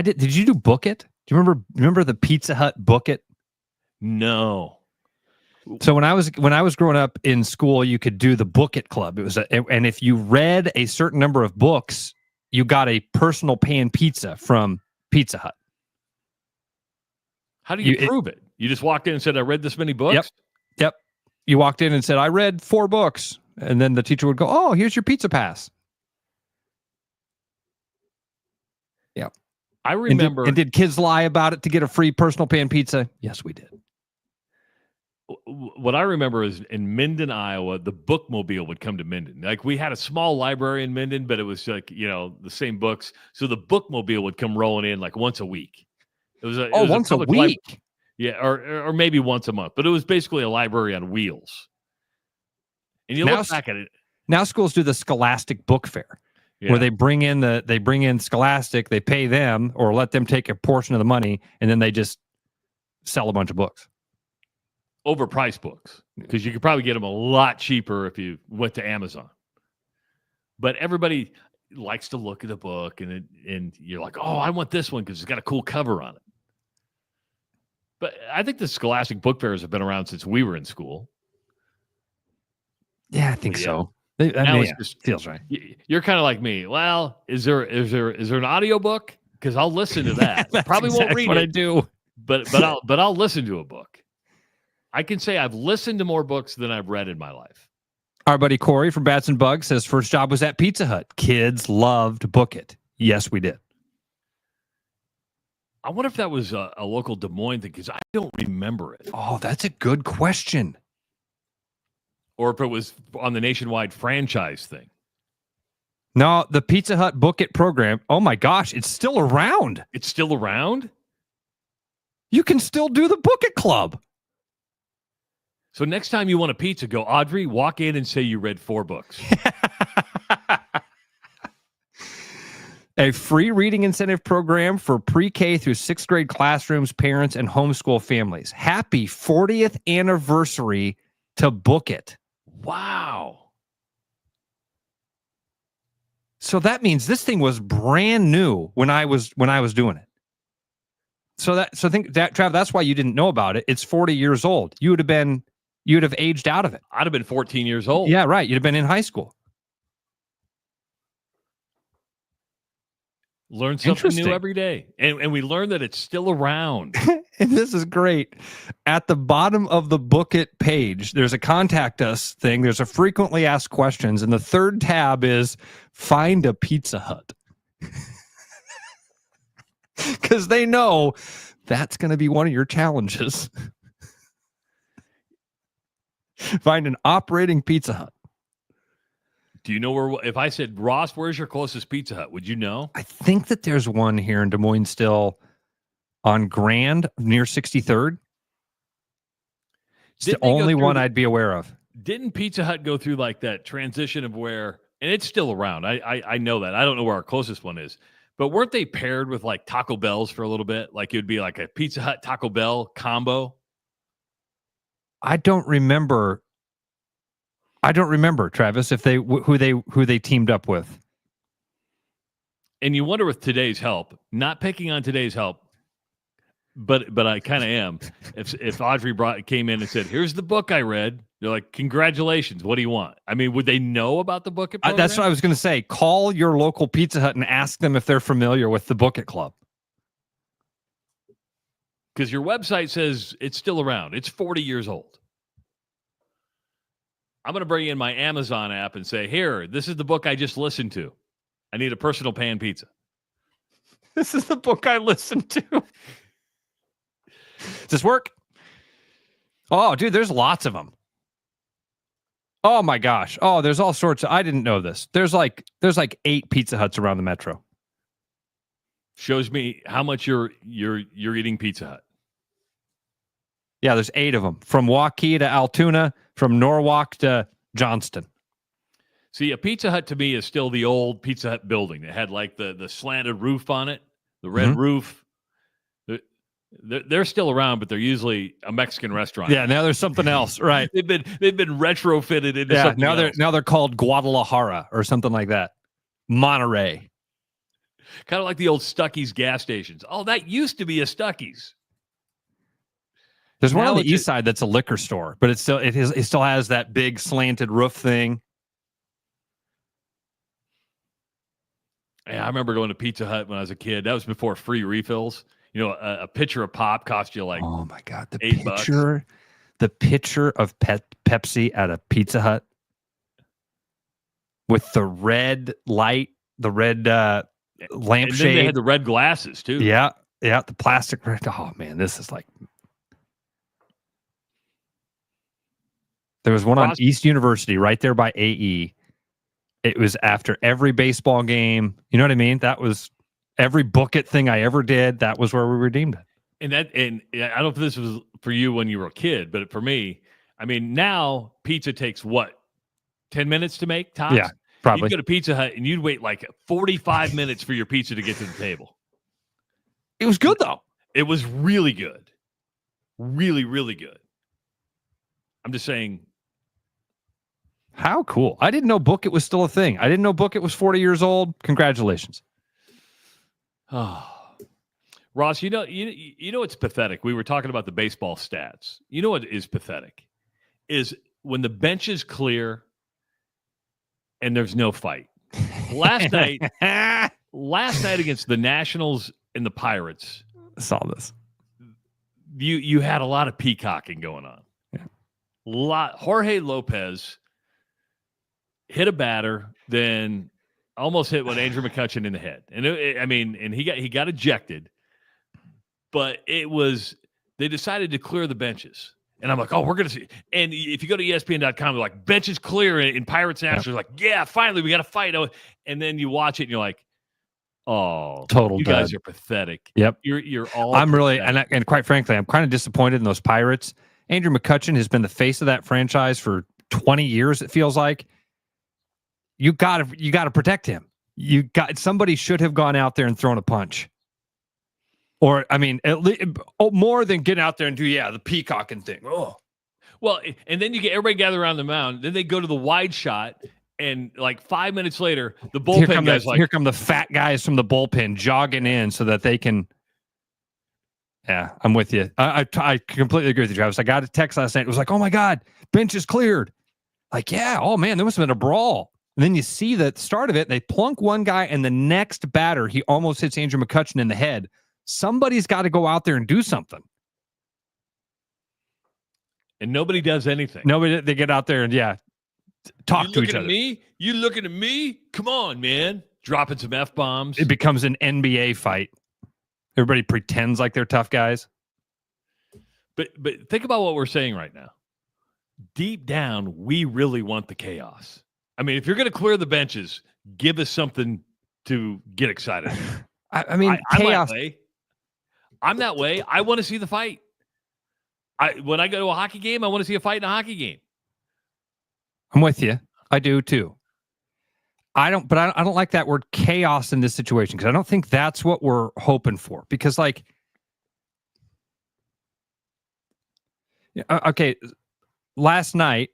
Did you do Book It? Do you remember the Pizza Hut Book It? No. So when I was growing up in school, you could do the Book It Club. It was and if you read a certain number of books, you got a personal pan pizza from Pizza Hut. How do you prove it? You just walked in and said, I read this many books? Yep. You walked in and said, I read 4 books. And then the teacher would go, oh, here's your pizza pass. Yeah. I remember. And did kids lie about it to get a free personal pan pizza? Yes, we did. What I remember is in Minden, Iowa, the bookmobile would come to Minden. Like we had a small library in Minden, but it was like, the same books. So the bookmobile would come rolling in like once a week. It was once a week? Yeah, or maybe once a month. But it was basically a library on wheels. And you look back at it. Now schools do the Scholastic Book Fair, where they bring in Scholastic, they pay them or let them take a portion of the money, and then they just sell a bunch of books. Overpriced books, because you could probably get them a lot cheaper if you went to Amazon. But everybody likes to look at a book, and you're like, oh, I want this one because it's got a cool cover on it. But I think the Scholastic book fairs have been around since we were in school. Yeah, I think so. Now it's Yeah, just feels right. You're kind of like me. Well, is there an audiobook? Because I'll listen to that. Probably won't read what it. I do. But I'll listen to a book. I can say I've listened to more books than I've read in my life. Our buddy Corey from Bats and Bugs says first job was at Pizza Hut. Kids loved Book It. Yes, we did. I wonder if that was a local Des Moines thing because I don't remember it. Oh, that's a good question. Or if it was on the nationwide franchise thing. No, the Pizza Hut Book It program. Oh my gosh, it's still around. It's still around? You can still do the Book It Club. So next time you want a pizza, go, Audrey, walk in and say you read 4 books. A free reading incentive program for pre-K through 6th grade classrooms, parents, and homeschool families. Happy 40th anniversary to Book It. Wow. So that means this thing was brand new when I was doing it. So think that, Trav, that's why you didn't know about it. It's 40 years old. You'd have aged out of it. I'd have been 14 years old. Yeah, right. You'd have been in high school. Learn something new every day. And we learn that it's still around. And this is great. At the bottom of the Book It page, there's a contact us thing. There's a frequently asked questions. And the third tab is find a Pizza Hut. Because they know that's going to be one of your challenges. Find an operating Pizza Hut. Do you know where, if I said, Ross, where's your closest Pizza Hut? Would you know? I think that there's one here in Des Moines still on Grand near 63rd. It's the only one I'd be aware of. Didn't Pizza Hut go through like that transition of where, and it's still around. I know that. I don't know where our closest one is. But weren't they paired with like Taco Bells for a little bit? Like it would be like a Pizza Hut Taco Bell combo. I don't remember, Travis, if who they teamed up with. And you wonder with today's help, not picking on today's help, but I kind of am. If Audrey came in and said, "Here's the book I read," they're like, "Congratulations! What do you want?" I mean, would they know about the Book It program? That's what I was going to say. Call your local Pizza Hut and ask them if they're familiar with the Book It Club. Because your website says it's still around. It's 40 years old. I'm going to bring in my Amazon app and say, here, this is the book I just listened to. I need a personal pan pizza. This is the book I listened to. Does this work? Oh, dude, there's lots of them. Oh, my gosh. Oh, there's all sorts of... I didn't know this. There's like 8 Pizza Huts around the metro. Shows me how much you're eating Pizza Hut. Yeah, there's 8 of them. From Waukee to Altoona, from Norwalk to Johnston. See, a Pizza Hut to me is still the old Pizza Hut building that had like the slanted roof on it, the red roof. They're still around, but they're usually a Mexican restaurant. Yeah, now there's something else, right? They've been retrofitted into something else. Now they're called Guadalajara or something like that. Monterey. Kind of like the old Stuckey's gas stations. Oh, that used to be a Stuckey's. There's one on the east side that's a liquor store, but it still has that big slanted roof thing. Yeah, I remember going to Pizza Hut when I was a kid. That was before free refills. You know, a pitcher of pop cost you like, oh my God, the $8. The pitcher of Pepsi at a Pizza Hut with the red light, the red lampshade. And they had the red glasses too. Yeah, the plastic red. Oh man, this is like. There was one on East University right there by AE. It was after every baseball game. You know what I mean? That was every Book It thing I ever did. That was where we redeemed it. And I don't know if this was for you when you were a kid, but for me, I mean, now pizza takes what, 10 minutes to make tops? Yeah, probably. You'd go to Pizza Hut and you'd wait like 45 minutes for your pizza to get to the table. It was good though. It was really good. Really, really good. I'm just saying. How cool. I didn't know Book It was still a thing. I didn't know Book It was 40 years old. Congratulations. Oh. Ross, you know it's pathetic. We were talking about the baseball stats. You know what is pathetic? Is when the bench is clear and there's no fight. Last night against the Nationals and the Pirates, I saw this. You had a lot of peacocking going on. Yeah. Jorge Lopez hit a batter, then almost hit Andrew McCutchen in the head, and he got ejected. But they decided to clear the benches. And I'm like, oh, we're going to see. And if you go to ESPN.com, they're like, benches clear in Pirates Nationals. Like, yeah, finally, we got to fight. And then you watch it and you're like, oh, total you dud. guys are pathetic. Yep. You're all I'm really, pathetic. and quite frankly, I'm kind of disappointed in those Pirates. Andrew McCutchen has been the face of that franchise for 20 years, it feels like. You got to protect him. Somebody should have gone out there and thrown a punch. Or, at least, more than get out there and do, the peacocking thing. Oh. Well, and then you get everybody gather around the mound. Then they go to the wide shot, and like 5 minutes later, the bullpen guys here come the fat guys from the bullpen jogging in so that they can. Yeah, I'm with you. I completely agree with you, Travis. I got a text last night. It was like, oh my God, bench is cleared. Like, yeah, oh man, there must have been a brawl. And then you see the start of it. They plunk one guy, and the next batter, he almost hits Andrew McCutchen in the head. Somebody's got to go out there and do something. And nobody does anything. They get out there and, talk to each other. You looking at me? Come on, man. Dropping some F-bombs. It becomes an NBA fight. Everybody pretends like they're tough guys. But think about what we're saying right now. Deep down, we really want the chaos. If you're going to clear the benches, give us something to get excited about. Chaos. I'm that way. I want to see the fight. When I go to a hockey game, I want to see a fight in a hockey game. I'm with you. I do too. I don't like that word chaos in this situation because I don't think that's what we're hoping for. Because okay, last night,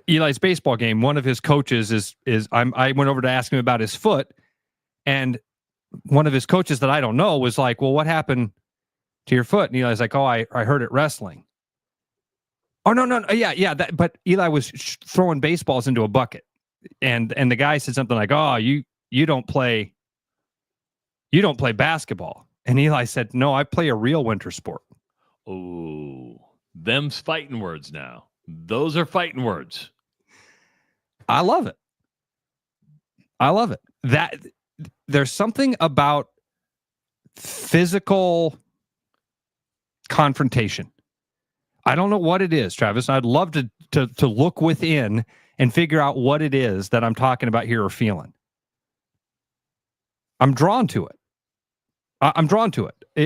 Eli's baseball game, one of his coaches I went over to ask him about his foot, and one of his coaches that I don't know was like, well, what happened to your foot? And Eli's like, oh, I hurt it wrestling. Oh, no. Yeah. But Eli was throwing baseballs into a bucket. And the guy said something like, oh, you don't play basketball. And Eli said, no, I play a real winter sport. Oh, them's fighting words now. Those are fighting words. I love it. That there's something about physical confrontation. I don't know what it is, Travis. I'd love to look within and figure out what it is that I'm talking about here or feeling. I'm drawn to it.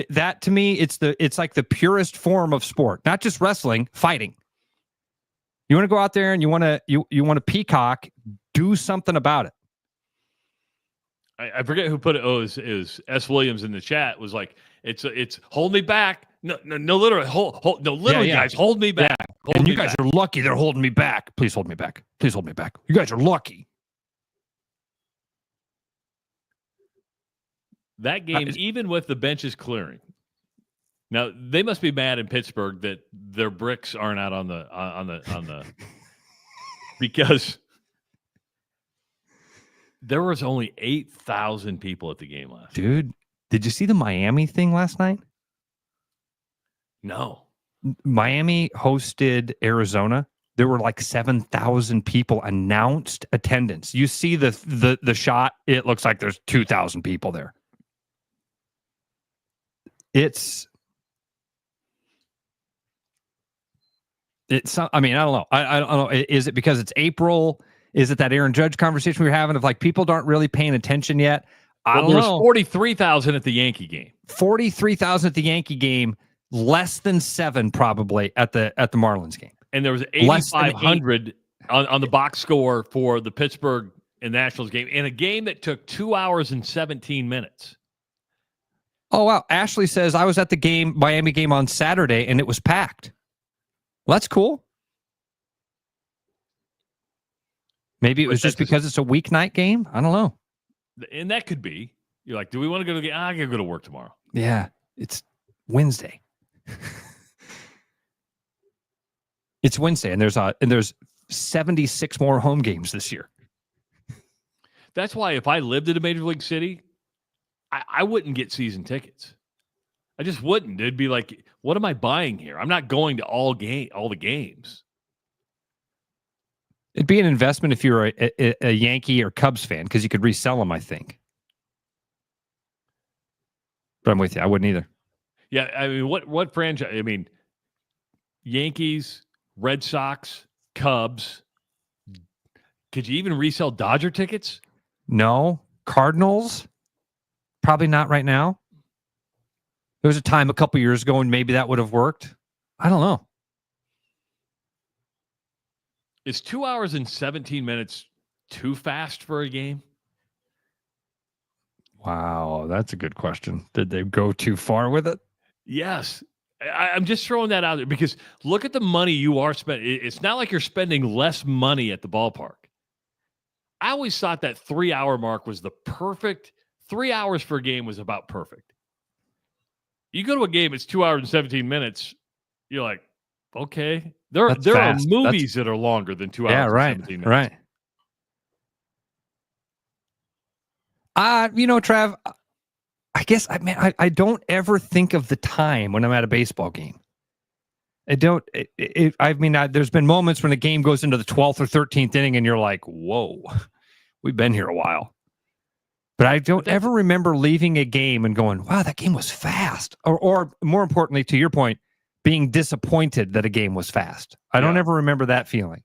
That to me, it's like the purest form of sport, not just wrestling, fighting. You want to go out there and you want to peacock, do something about it. I forget who put it. Oh, is S. Williams in the chat was like, it's hold me back. No, literally, guys, hold me back. Yeah. And you guys are lucky they're holding me back. Please hold me back. Please hold me back. You guys are lucky. That game, even with the benches clearing. Now they must be mad in Pittsburgh that their bricks aren't out on the because there was only 8,000 people at the game last night. Dude, did you see the Miami thing last night? No. Miami hosted Arizona. There were like 7,000 people announced attendance. You see the shot, it looks like there's 2,000 people there. I don't know. I don't know. Is it because it's April? Is it that Aaron Judge conversation we were having of like people aren't really paying attention yet? I don't know. There was 43,000 at the Yankee game. 43,000 at the Yankee game. Less than 7 probably at the Marlins game. And there was 8,500 on the box score for the Pittsburgh and Nationals game in a game that took 2 hours and 17 minutes. Oh, wow. Ashley says, I was at the Miami game on Saturday, and it was packed. Well, that's cool. Maybe it was just because it's a weeknight game? I don't know. And that could be. You're like, do we want to go to the game? I got to go to work tomorrow. Yeah. It's Wednesday. It's Wednesday, and there's 76 more home games this year. That's why if I lived in a major league city, I wouldn't get season tickets. I just wouldn't. It'd be like, what am I buying here? I'm not going to all the games. It'd be an investment if you're a Yankee or Cubs fan because you could resell them, I think. But I'm with you. I wouldn't either. Yeah, I mean, what franchise? I mean, Yankees, Red Sox, Cubs. Could you even resell Dodger tickets? No. Cardinals? Probably not right now. There was a time a couple years ago when maybe that would have worked. I don't know. Is 2 hours and 17 minutes too fast for a game? Wow, that's a good question. Did they go too far with it? Yes. I'm just throwing that out there because look at the money you are spending. It's not like you're spending less money at the ballpark. I always thought that 3 hour mark was the perfect. 3 hours for a game was about perfect. You go to a game, it's 2 hours and 17 minutes. You're like, okay. There are movies that are longer than 2 hours and 17 minutes. Right. Trav, I guess I don't ever think of the time when I'm at a baseball game. I don't. There's been moments when a game goes into the 12th or 13th inning, and you're like, "Whoa, we've been here a while." But I don't ever remember leaving a game and going, "Wow, that game was fast," or more importantly, to your point, being disappointed that a game was fast. I don't ever remember that feeling.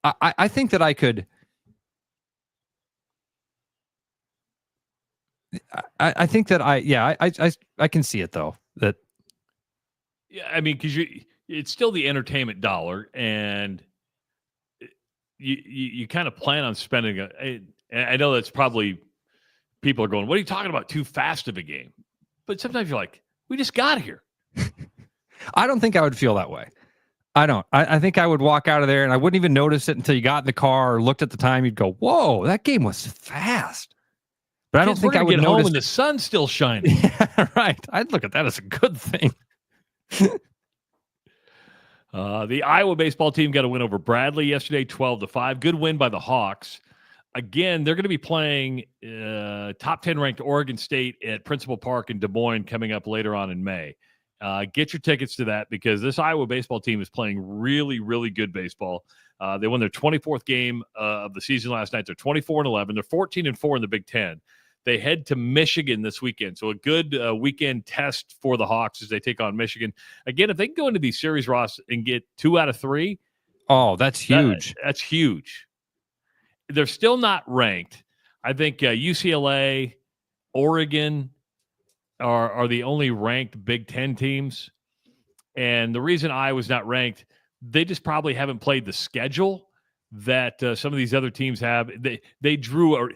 I think that I could. I think that I can see it though. That I mean, because it's still the entertainment dollar, and you kind of plan on spending I know that's probably people are going, "What are you talking about? Too fast of a game?" But sometimes you're like, "We just got here." I don't think I would feel that way. I don't. I think I would walk out of there and I wouldn't even notice it until you got in the car or looked at the time. You'd go, "Whoa, that game was fast." But I don't think I would get notice home when the sun's still shining. Yeah, right. I'd look at that as a good thing. The Iowa baseball team got a win over Bradley yesterday, 12-5. Good win by the Hawks. Again, they're going to be playing top 10 ranked Oregon State at Principal Park in Des Moines coming up later on in May. Get your tickets to that because this Iowa baseball team is playing really, really good baseball. They won their 24th game of the season last night. They're 24-11. They're 14-4 in the Big Ten. They head to Michigan this weekend. So a good weekend test for the Hawks as they take on Michigan. Again, if they can go into these series, Ross, and get 2 out of 3. Oh, that's huge. That's huge. They're still not ranked. I think UCLA, Oregon are the only ranked Big Ten teams. And the reason Iowa's not ranked, they just probably haven't played the schedule that some of these other teams have. They drew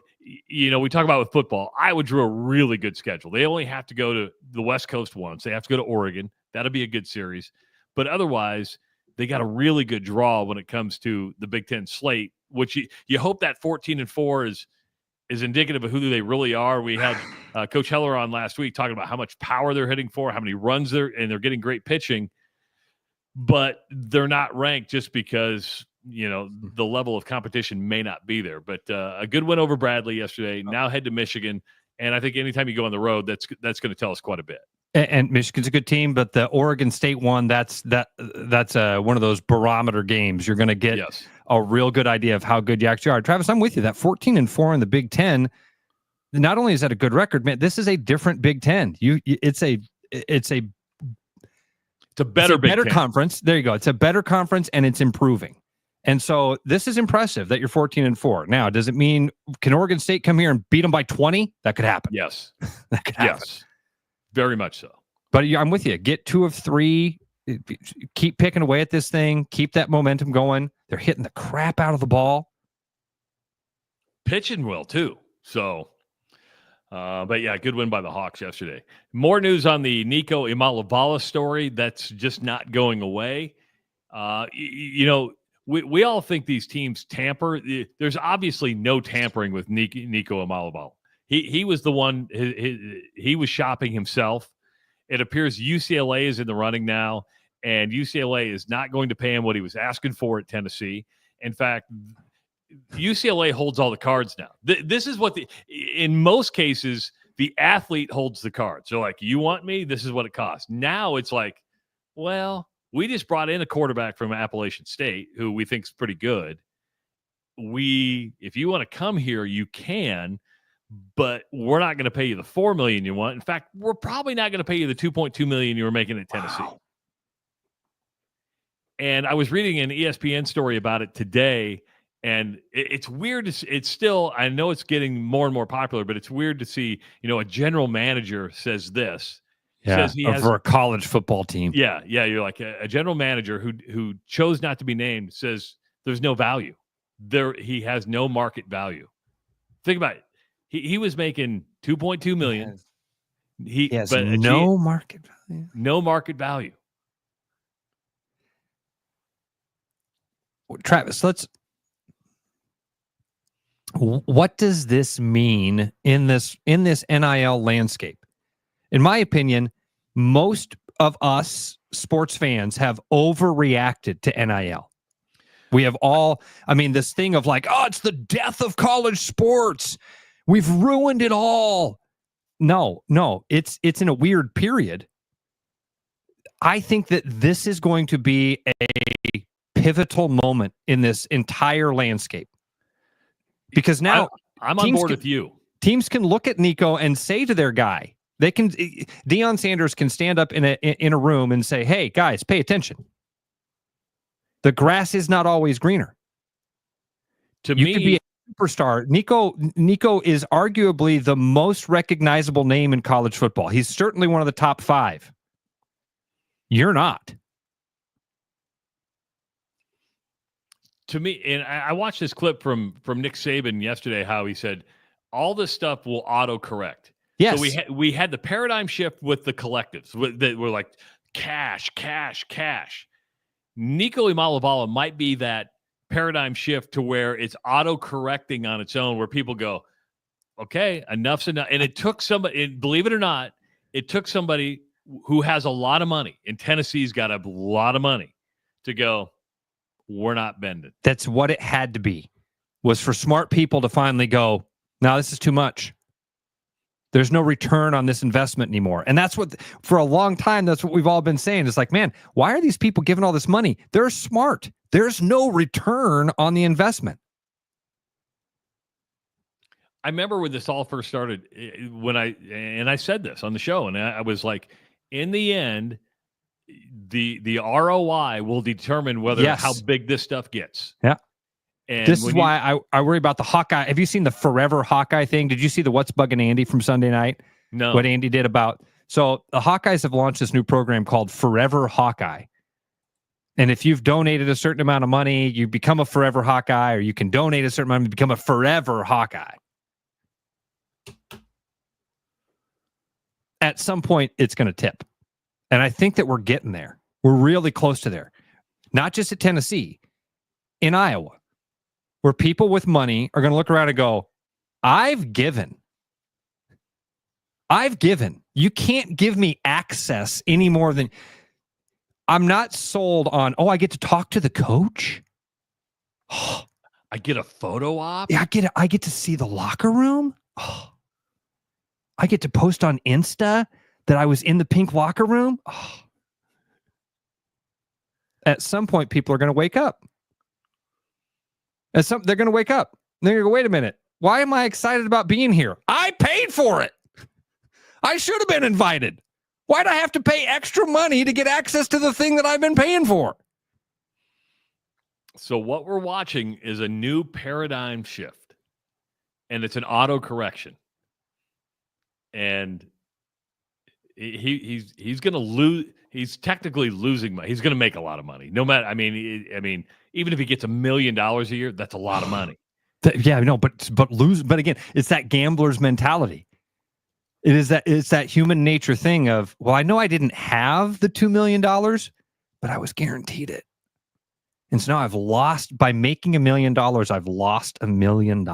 we talk about with football, Iowa drew a really good schedule. They only have to go to the West Coast once. They have to go to Oregon. That'll be a good series. But otherwise, they got a really good draw when it comes to the Big Ten slate, which you hope that 14-4 is indicative of who they really are. We had Coach Heller on last week talking about how much power they're hitting for, how many runs they're getting great pitching. But they're not ranked just because the level of competition may not be there. But a good win over Bradley yesterday. Now head to Michigan, and I think anytime you go on the road, that's going to tell us quite a bit. And Michigan's a good team, but the Oregon State one, that's one of those barometer games. You're going to get a real good idea of how good you actually are. Travis, I'm with you. That 14-4 in the Big Ten. Not only is that a good record, man, this is a different Big Ten. It's a better conference. There you go. It's a better conference, and it's improving. And so this is impressive that you're 14-4. Now, does it mean can Oregon State come here and beat them by 20? That could happen. Yes, that could happen. Yes, very much so. But I'm with you. Get 2 of 3. Keep picking away at this thing. Keep that momentum going. They're hitting the crap out of the ball. Pitching well too. So, but yeah, good win by the Hawks yesterday. More news on the Nico Imalavala story. That's just not going away. We all think these teams tamper. There's obviously no tampering with Nico Imalavala. He was the one. He was shopping himself. It appears UCLA is in the running now, and UCLA is not going to pay him what he was asking for at Tennessee. In fact, UCLA holds all the cards now. This is what in most cases, the athlete holds the cards. They're like, you want me? This is what it costs. Now it's like, well, we just brought in a quarterback from Appalachian State who we think is pretty good. If you want to come here, you can, but we're not going to pay you the $4 million you want. In fact, we're probably not going to pay you the $2.2 million you were making at Tennessee. Wow. And I was reading an ESPN story about it today, and it's weird. It's still, I know it's getting more and more popular, but it's weird to see, a general manager says this. Yeah, says he has, for a college football team. Yeah. You're like a general manager who chose not to be named says there's no value. He has no market value. Think about it. He was making $2.2 million. He has no market value. No market value. Travis, what does this mean in this NIL landscape? In my opinion, most of us sports fans have overreacted to NIL. We have this thing of like, oh, it's the death of college sports. We've ruined it all. No, it's in a weird period. I think that this is going to be a pivotal moment in this entire landscape. Because now I'm on board with you. Teams can look at Nico and say to their guy, Deion Sanders can stand up in a room and say, hey, guys, pay attention. The grass is not always greener. You could be a superstar. Nico is arguably the most recognizable name in college football. He's certainly one of the top 5. You're not. To me, and I watched this clip from Nick Saban yesterday, how he said all this stuff will auto-correct. Yes. So we had the paradigm shift with the collectives that were like cash. Nico Imalavala might be that paradigm shift to where it's auto-correcting on its own, where people go, okay, enough's enough. And it took somebody, believe it or not, it took somebody who has a lot of money, and Tennessee's got a lot of money, to go, we're not bending. That's what it had to be, was for smart people to finally go, no, this is too much. There's no return on this investment anymore. And that's what, for a long time, that's what we've all been saying. It's like, man, why are these people giving all this money? They're smart. There's no return on the investment. I remember when this all first started, I said this on the show, and I was like, in the end, the ROI will determine how big this stuff gets. Yeah. And this is why I worry about the Hawkeye. Have you seen the Forever Hawkeye thing? Did you see the What's Bugging Andy from Sunday night? No. What Andy did about... So the Hawkeyes have launched this new program called Forever Hawkeye. And if you've donated a certain amount of money, you become a Forever Hawkeye, or you can donate a certain amount and become a Forever Hawkeye. At some point, it's going to tip. And I think that we're getting there. We're really close to there. Not just at Tennessee, in Iowa, where people with money are going to look around and go, I've given. You can't give me access any more than... I'm not sold on, I get to talk to the coach. I get a photo op. Yeah, I get to see the locker room. I get to post on Insta that I was in the pink locker room. At some point, people are going to wake up. They're going to wake up. They're going to go, wait a minute. Why am I excited about being here? I paid for it. I should have been invited. Why'd I have to pay extra money to get access to the thing that I've been paying for? So what we're watching is a new paradigm shift, and it's an auto correction. And he's going to lose. He's technically losing money. He's going to make a lot of money. No matter, I mean, even if he gets $1 million a year, that's a lot of money. Yeah, no, but again, it's that gambler's mentality. It's that human nature thing of, well, I know I didn't have the $2 million, but I was guaranteed it. And so now I've lost, by making $1 million, I've lost $1 million.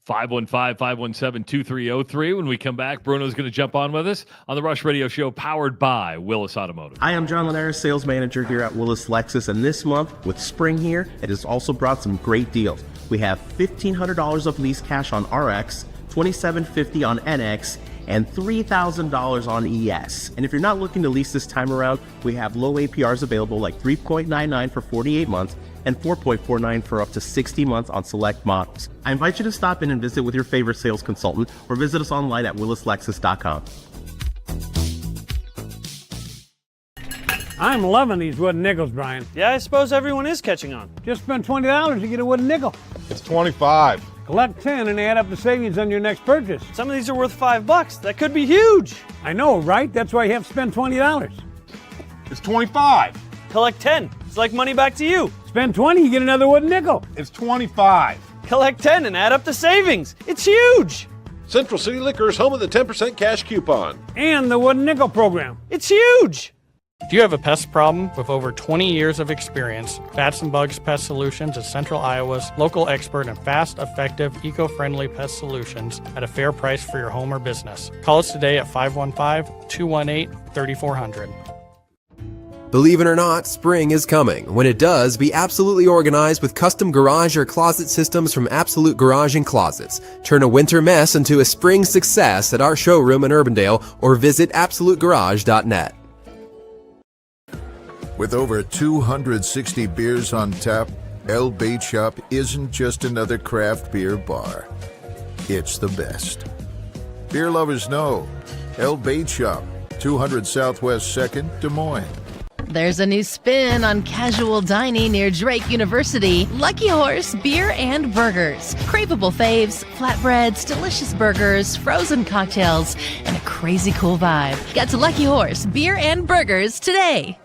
515-517-2303. When we come back, Bruno's going to jump on with us on the Rush Radio Show, powered by Willis Automotive. I am John Linares, sales manager here at Willis Lexus, and this month, with spring here, it has also brought some great deals. We have $1,500 of lease cash on RX, $2,750 on NX, and $3,000 on ES. And if you're not looking to lease this time around, we have low APRs available like 3.99 for 48 months and 4.49 for up to 60 months on select models. I invite you to stop in and visit with your favorite sales consultant or visit us online at willislexus.com. I'm loving these wooden nickels, Brian. Yeah, I suppose everyone is catching on. Just spend $20 to get a wooden nickel. It's 25. Collect 10 and add up the savings on your next purchase. Some of these are worth $5. That could be huge. I know, right? That's why you have to spend $20. It's 25. Collect 10. It's like money back to you. Spend 20, you get another wooden nickel. It's 25. Collect 10 and add up the savings. It's huge. Central City Liquors, home of the 10% cash coupon. And the wooden nickel program. It's huge. If you have a pest problem with over 20 years of experience, Bats and Bugs Pest Solutions is Central Iowa's local expert in fast, effective, eco-friendly pest solutions at a fair price for your home or business. Call us today at 515-218-3400. Believe it or not, spring is coming. When it does, be absolutely organized with custom garage or closet systems from Absolute Garage and Closets. Turn a winter mess into a spring success at our showroom in Urbandale or visit absolutegarage.net. With over 260 beers on tap, El Bait Shop isn't just another craft beer bar. It's the best. Beer lovers know El Bait Shop, 200 Southwest 2nd, Des Moines. There's a new spin on casual dining near Drake University. Lucky Horse Beer and Burgers. Craveable faves, flatbreads, delicious burgers, frozen cocktails, and a crazy cool vibe. Get to Lucky Horse Beer and Burgers today.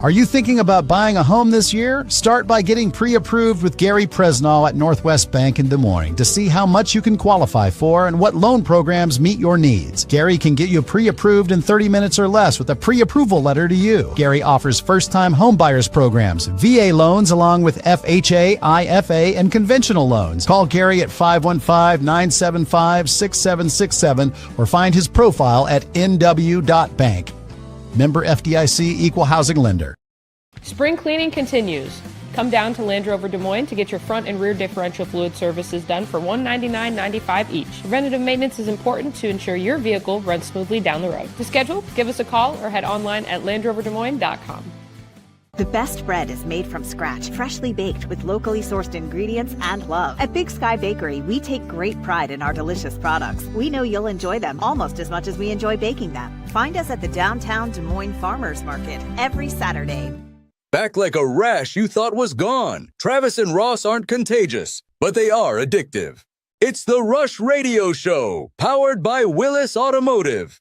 Are you thinking about buying a home this year? Start by getting pre-approved with Gary Presnall at Northwest Bank in Des Moines to see how much you can qualify for and what loan programs meet your needs. Gary can get you pre-approved in 30 minutes or less with a pre-approval letter to you. Gary offers first-time homebuyers programs, VA loans along with FHA, IFA, and conventional loans. Call Gary at 515-975-6767 or find his profile at nw.bank. Member FDIC, Equal Housing Lender. Spring cleaning continues. Come down to Land Rover Des Moines to get your front and rear differential fluid services done for $199.95 each. Preventative maintenance is important to ensure your vehicle runs smoothly down the road. To schedule, give us a call or head online at LandRoverDesMoines.com. The best bread is made from scratch, freshly baked with locally sourced ingredients and love. At Big Sky Bakery, we take great pride in our delicious products. We know you'll enjoy them almost as much as we enjoy baking them. Find us at the downtown Des Moines Farmers Market every Saturday. Back like a rash you thought was gone. Travis and Ross aren't contagious, but they are addictive. It's the Rush Radio Show, powered by Willis Automotive.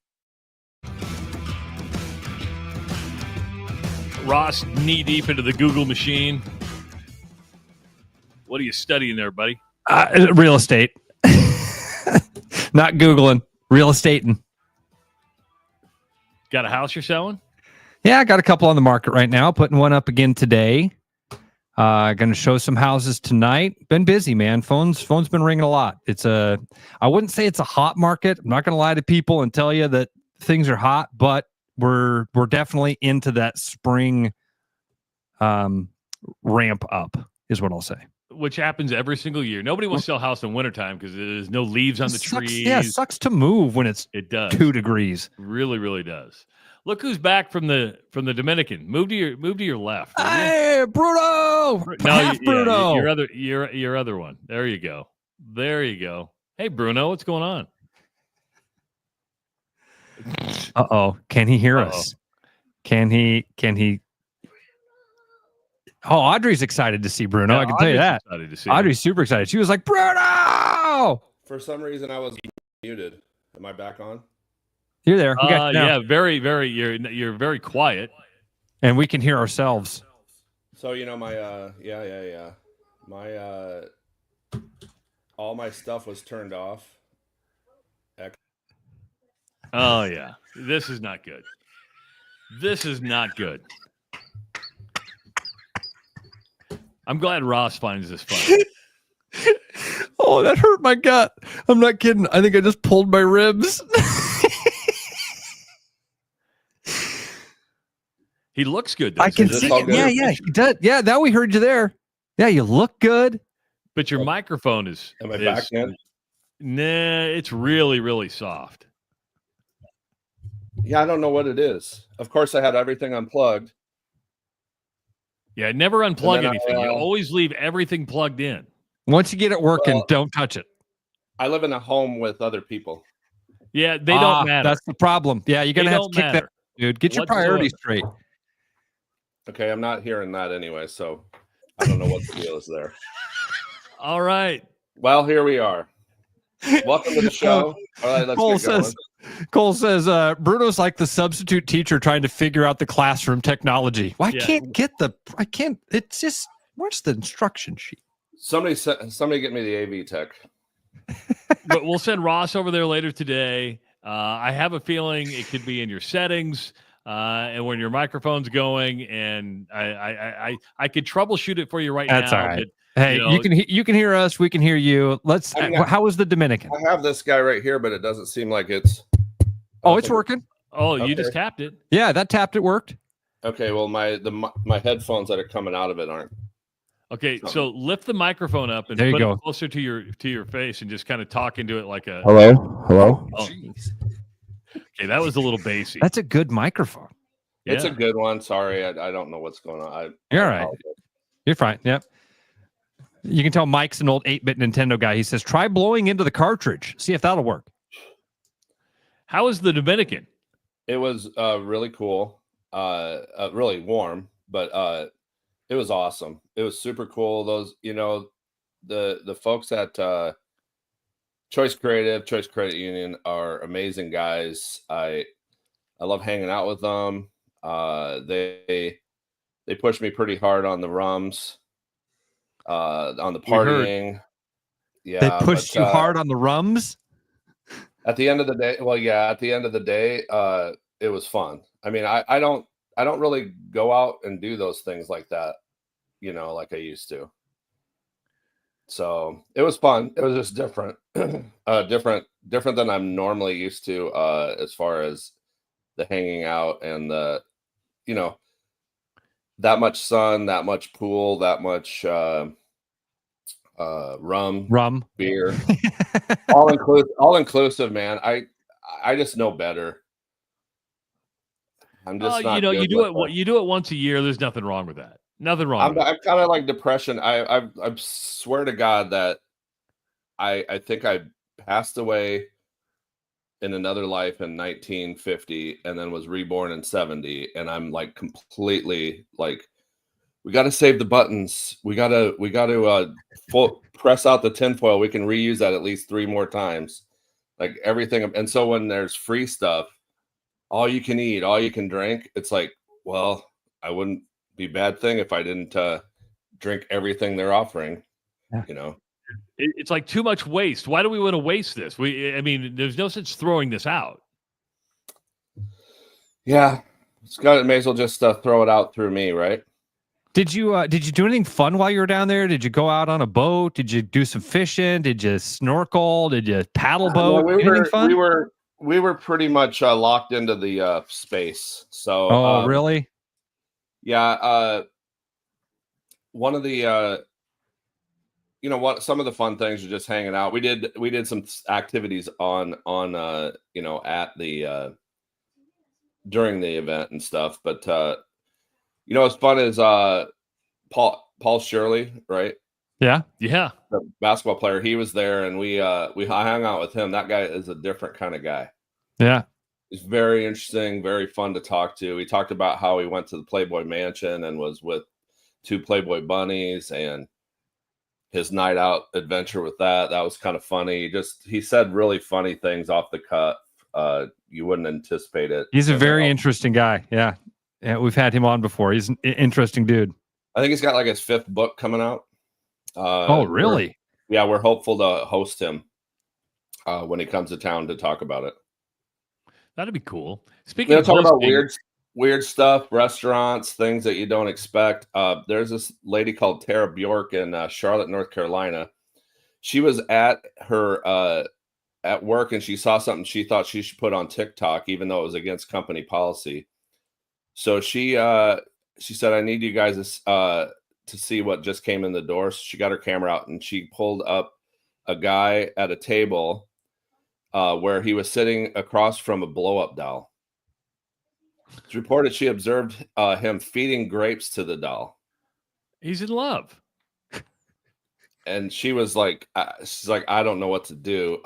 Ross, knee-deep into the Google machine. What are you studying there, buddy? Real estate. Not Googling. Real estating. Got a house you're selling? Yeah, I got a couple on the market right now. Putting one up again today. Going to show some houses tonight. Been busy, man. Phone's been ringing a lot. I wouldn't say it's a hot market. I'm not going to lie to people and tell you that things are hot, but we're definitely into that spring ramp up is what I'll say. Which happens every single year. Nobody wants to sell a house in wintertime because there's no leaves on the trees. Yeah, it sucks to move when it does 2 degrees. Really, really does. Look who's back from the Dominican. Move to your left. Hey, Bruno! No, Bruno. Your other one. There you go. Hey, Bruno, what's going on? Uh-oh. Can he hear us? Can he? Oh, Audrey's excited to see Bruno. Yeah, I can tell you that. Excited to see Audrey's super excited. She was like, Bruno! For some reason, I was muted. Am I back on? You're there. We got you now. Yeah, very, very. You're very quiet, and we can hear ourselves. So my all my stuff was turned off. Oh yeah, this is not good. This is not good. I'm glad Ross finds this funny. Oh, that hurt my gut. I'm not kidding. I think I just pulled my ribs. He looks good, though. I can see it. Yeah, yeah. He does. Yeah, now we heard you there. Yeah, you look good. But your microphone is... Am I back in? Nah, it's really, really soft. Yeah, I don't know what it is. Of course, I had everything unplugged. Yeah, never unplug I, anything. You always leave everything plugged in. Once you get it working, don't touch it. I live in a home with other people. Yeah, they don't matter. That's the problem. Yeah, you're going to have to kick that, dude. Get your priorities straight. Okay, I'm not hearing that anyway, so I don't know what the deal is there. All right. Well, here we are. Welcome to the show. All right, let's get going. Cole says, Bruno's like the substitute teacher trying to figure out the classroom technology. Well, I can't, it's just, where's the instruction sheet? Somebody get me the AV tech. But we'll send Ross over there later today. I have a feeling it could be in your settings and when your microphone's going, and I could troubleshoot it for you right now. That's all right. But, hey, you can hear us. We can hear you. Let's. How is the Dominican? I have this guy right here, but it doesn't seem like it's. Oh, it's working. Oh, you just tapped it. Yeah, that tapped. It worked. Okay, well, my headphones that are coming out of it aren't. Okay, so lift the microphone up and there you put go. it closer to your face and just kind of talk into it like a. Hello. Oh. Okay, that was a little bassy. That's a good microphone. It's a good one. Sorry, I don't know what's going on. You're all right. You're fine. Yep. You can tell Mike's an old 8-bit Nintendo guy. He says, try blowing into the cartridge. See if that'll work. How is the Dominican? It was really cool, really warm, but it was awesome. It was super cool. Those, the folks at Choice Credit Union are amazing guys. I love hanging out with them. They pushed me pretty hard on the rums, on the partying. Yeah, they pushed you hard on the rums. At the end of the day, it was fun. I mean, I don't really go out and do those things like that, like I used to. So it was fun. It was just different, different than I'm normally used to, as far as the hanging out and the, that much sun, that much pool, that much rum, beer, all inclusive, man. I just know better. I'm just not you do it. You do it once a year. There's nothing wrong with that. Nothing wrong. I'm kind of like depression. I swear to God that I think I passed away in another life in 1950 and then was reborn in 70, and I'm like completely like, we got to save the buttons. We got to press out the tinfoil. We can reuse that at least 3 more times, like everything. And so when there's free stuff, all you can eat, all you can drink, it's like, well, I wouldn't be a bad thing if I didn't drink everything they're offering. It's like too much waste. Why do we want to waste this? I mean, there's no sense throwing this out. Yeah, Scott, may as well just throw it out through me, right? Did you do anything fun while you were down there? Did you go out on a boat? Did you do some fishing? Did you snorkel? Did you paddle boat? Anything fun? We were pretty much locked into the space. So. Oh, really? Yeah. One of the some of the fun things are just hanging out. We did some activities on at the during the event and stuff, but what's fun is Paul Shirley, right? Yeah. The basketball player. He was there, and we hung out with him. That guy is a different kind of guy. Yeah. He's very interesting, very fun to talk to. He talked about how he went to the Playboy Mansion and was with 2 Playboy bunnies and his night out adventure with that. That was kind of funny. He said really funny things off the cuff. You wouldn't anticipate it. He's a very interesting guy. Yeah. Yeah. We've had him on before. He's an interesting dude. I think he's got like his 5th book coming out. Oh, really? We're hopeful to host him when he comes to town to talk about it. That'd be cool. Speaking of talk about hosting, weird. weird stuff, restaurants, things that you don't expect. There's this lady called Tara Bjork in Charlotte, North Carolina. She was at her at work and she saw something she thought she should put on TikTok, even though it was against company policy. So she said, "I need you guys to see what just came in the door." So she got her camera out and she pulled up a guy at a table where he was sitting across from a blow-up doll. It's reported she observed him feeding grapes to the doll. He's in love. And she was like, she's like, I don't know what to do.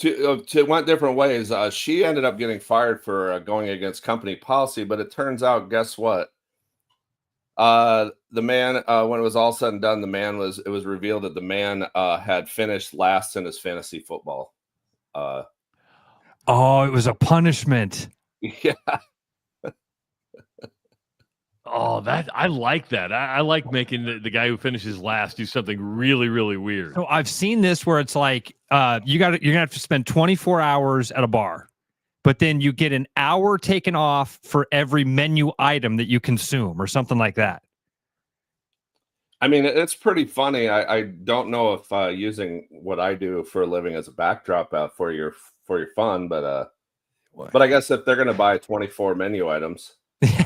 It went different ways. She ended up getting fired for going against company policy, but it turns out, guess what? The man, when it was all said and done, it was revealed that the man had finished last in his fantasy football. Oh, it was a punishment. Yeah. Oh, I like that. I like making the guy who finishes last do something really, really weird. So I've seen this where it's like you're gonna have to spend 24 hours at a bar, but then you get an hour taken off for every menu item that you consume, or something like that. I mean, it's pretty funny. I don't know if using what I do for a living as a backdrop for your fun, but I guess if they're gonna buy 24 menu items.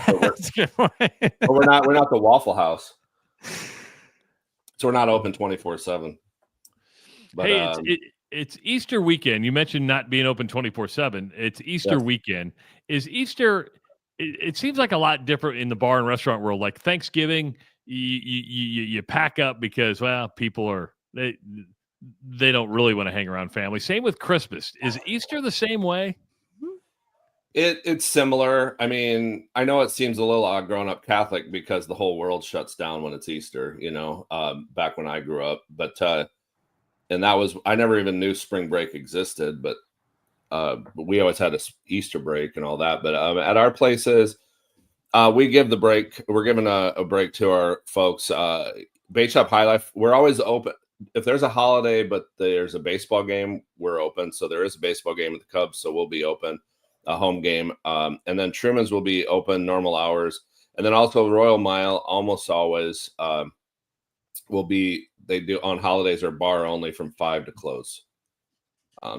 That's a good point. But we're not the Waffle House, so we're not open 24/7. But hey, it's Easter weekend. You mentioned not being open 24/7. It's Easter weekend. Is Easter? It seems like a lot different in the bar and restaurant world. Like Thanksgiving, you pack up because people are they don't really want to hang around family. Same with Christmas. Is Easter the same way? It's similar. I mean, I know it seems a little odd growing up Catholic because the whole world shuts down when it's Easter, back when I grew up. But and that was, I never even knew spring break existed, but we always had a Easter break and all that. But at our places, we give the break. We're giving a break to our folks. Bait Shop High Life, we're always open. If there's a holiday, but there's a baseball game, we're open. So there is a baseball game with the Cubs, so we'll be open. A home game, and then Truman's will be open normal hours, and then also Royal Mile almost always will be. They do on holidays or bar only from 5 to close.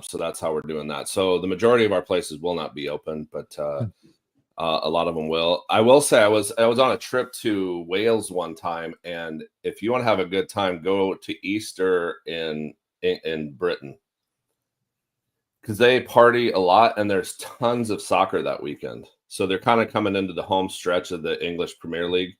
So that's how we're doing that. So the majority of our places will not be open, but a lot of them will. I will say I was on a trip to Wales one time, and if you want to have a good time, go to Easter in Britain. Because they party a lot and there's tons of soccer that weekend. So they're kind of coming into the home stretch of the English Premier League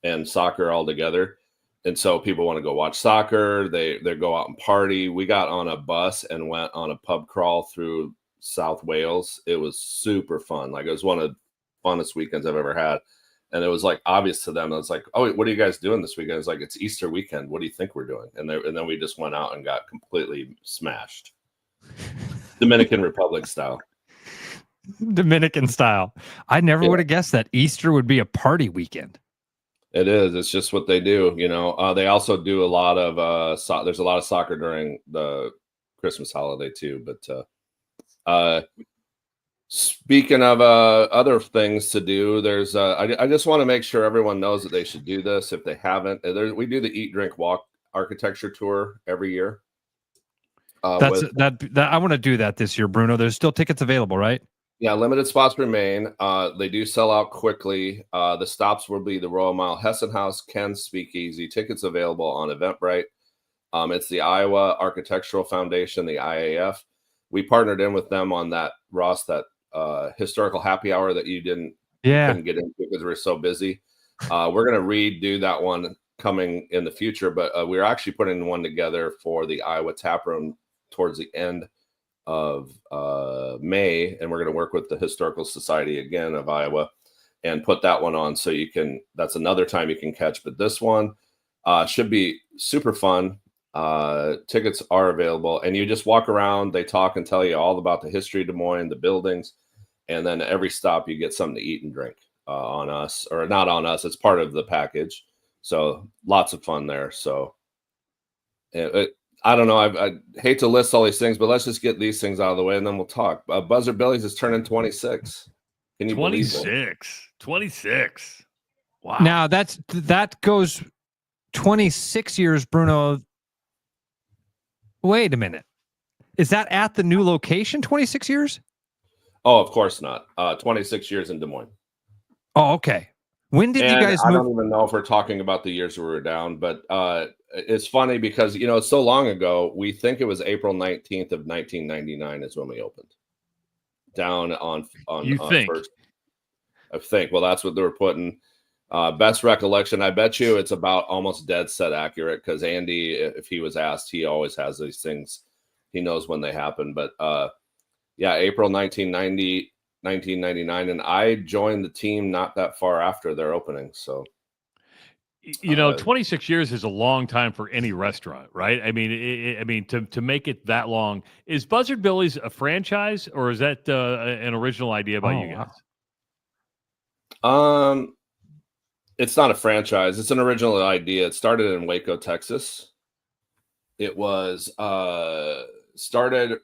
and soccer all together. And so people want to go watch soccer. They go out and party. We got on a bus and went on a pub crawl through South Wales. It was super fun. Like, it was one of the funnest weekends I've ever had. And it was like obvious to them. I was like, "Oh, what are you guys doing this weekend?" It's like, "It's Easter weekend. What do you think we're doing?" And then we just went out and got completely smashed. Dominican Republic style. Dominican style. I never would have guessed that Easter would be a party weekend. It is. It's just what they do. They also do a lot of there's a lot of soccer during the Christmas holiday too. But speaking of other things to do, there's I just want to make sure everyone knows that they should do this if they haven't. We do the Eat, Drink, Walk architecture tour every year. I want to do that this year, Bruno. There's still tickets available, right? Yeah, limited spots remain. They do sell out quickly. The stops will be the Royal Mile, Hessen House, Ken's Speakeasy. Tickets available on Eventbrite. It's the Iowa Architectural Foundation, the IAF. We partnered in with them on that, Ross, that historical happy hour that you couldn't get into because we were so busy. We're going to redo that one coming in the future, but we're actually putting one together for the Iowa Tap Room towards the end of May, and we're going to work with the Historical Society again of Iowa and put that one on so that's another time you can catch. But this one should be super fun. Tickets are available, and you just walk around. They talk and tell you all about the history of Des Moines, the buildings, and then every stop you get something to eat and drink on us, or not on us. It's part of the package. So lots of fun there. So I don't know. I hate to list all these things, but let's just get these things out of the way and then we'll talk. Buzzer Billy's is turning 26. Can you believe it? 26. Wow. Now that goes 26 years, Bruno. Wait a minute. Is that at the new location, 26 years? Oh, of course not. 26 years in Des Moines. Oh, okay. When did you guys I move? don't even know if we're talking about the years we were down, but it's funny because, it's so long ago. We think it was April 19th of 1999 is when we opened. Down on You think? First. I think. Well, that's what they were putting. Best recollection. I bet you it's about almost dead set accurate because Andy, if he was asked, he always has these things. He knows when they happen. But yeah, April 1999. And I joined the team not that far after their opening. So, 26 years is a long time for any restaurant, right? I mean, to make it that long. Is Buzzard Billy's a franchise or is that an original idea by you guys? Wow. It's not a franchise. It's an original idea. It started in Waco, Texas. It was started.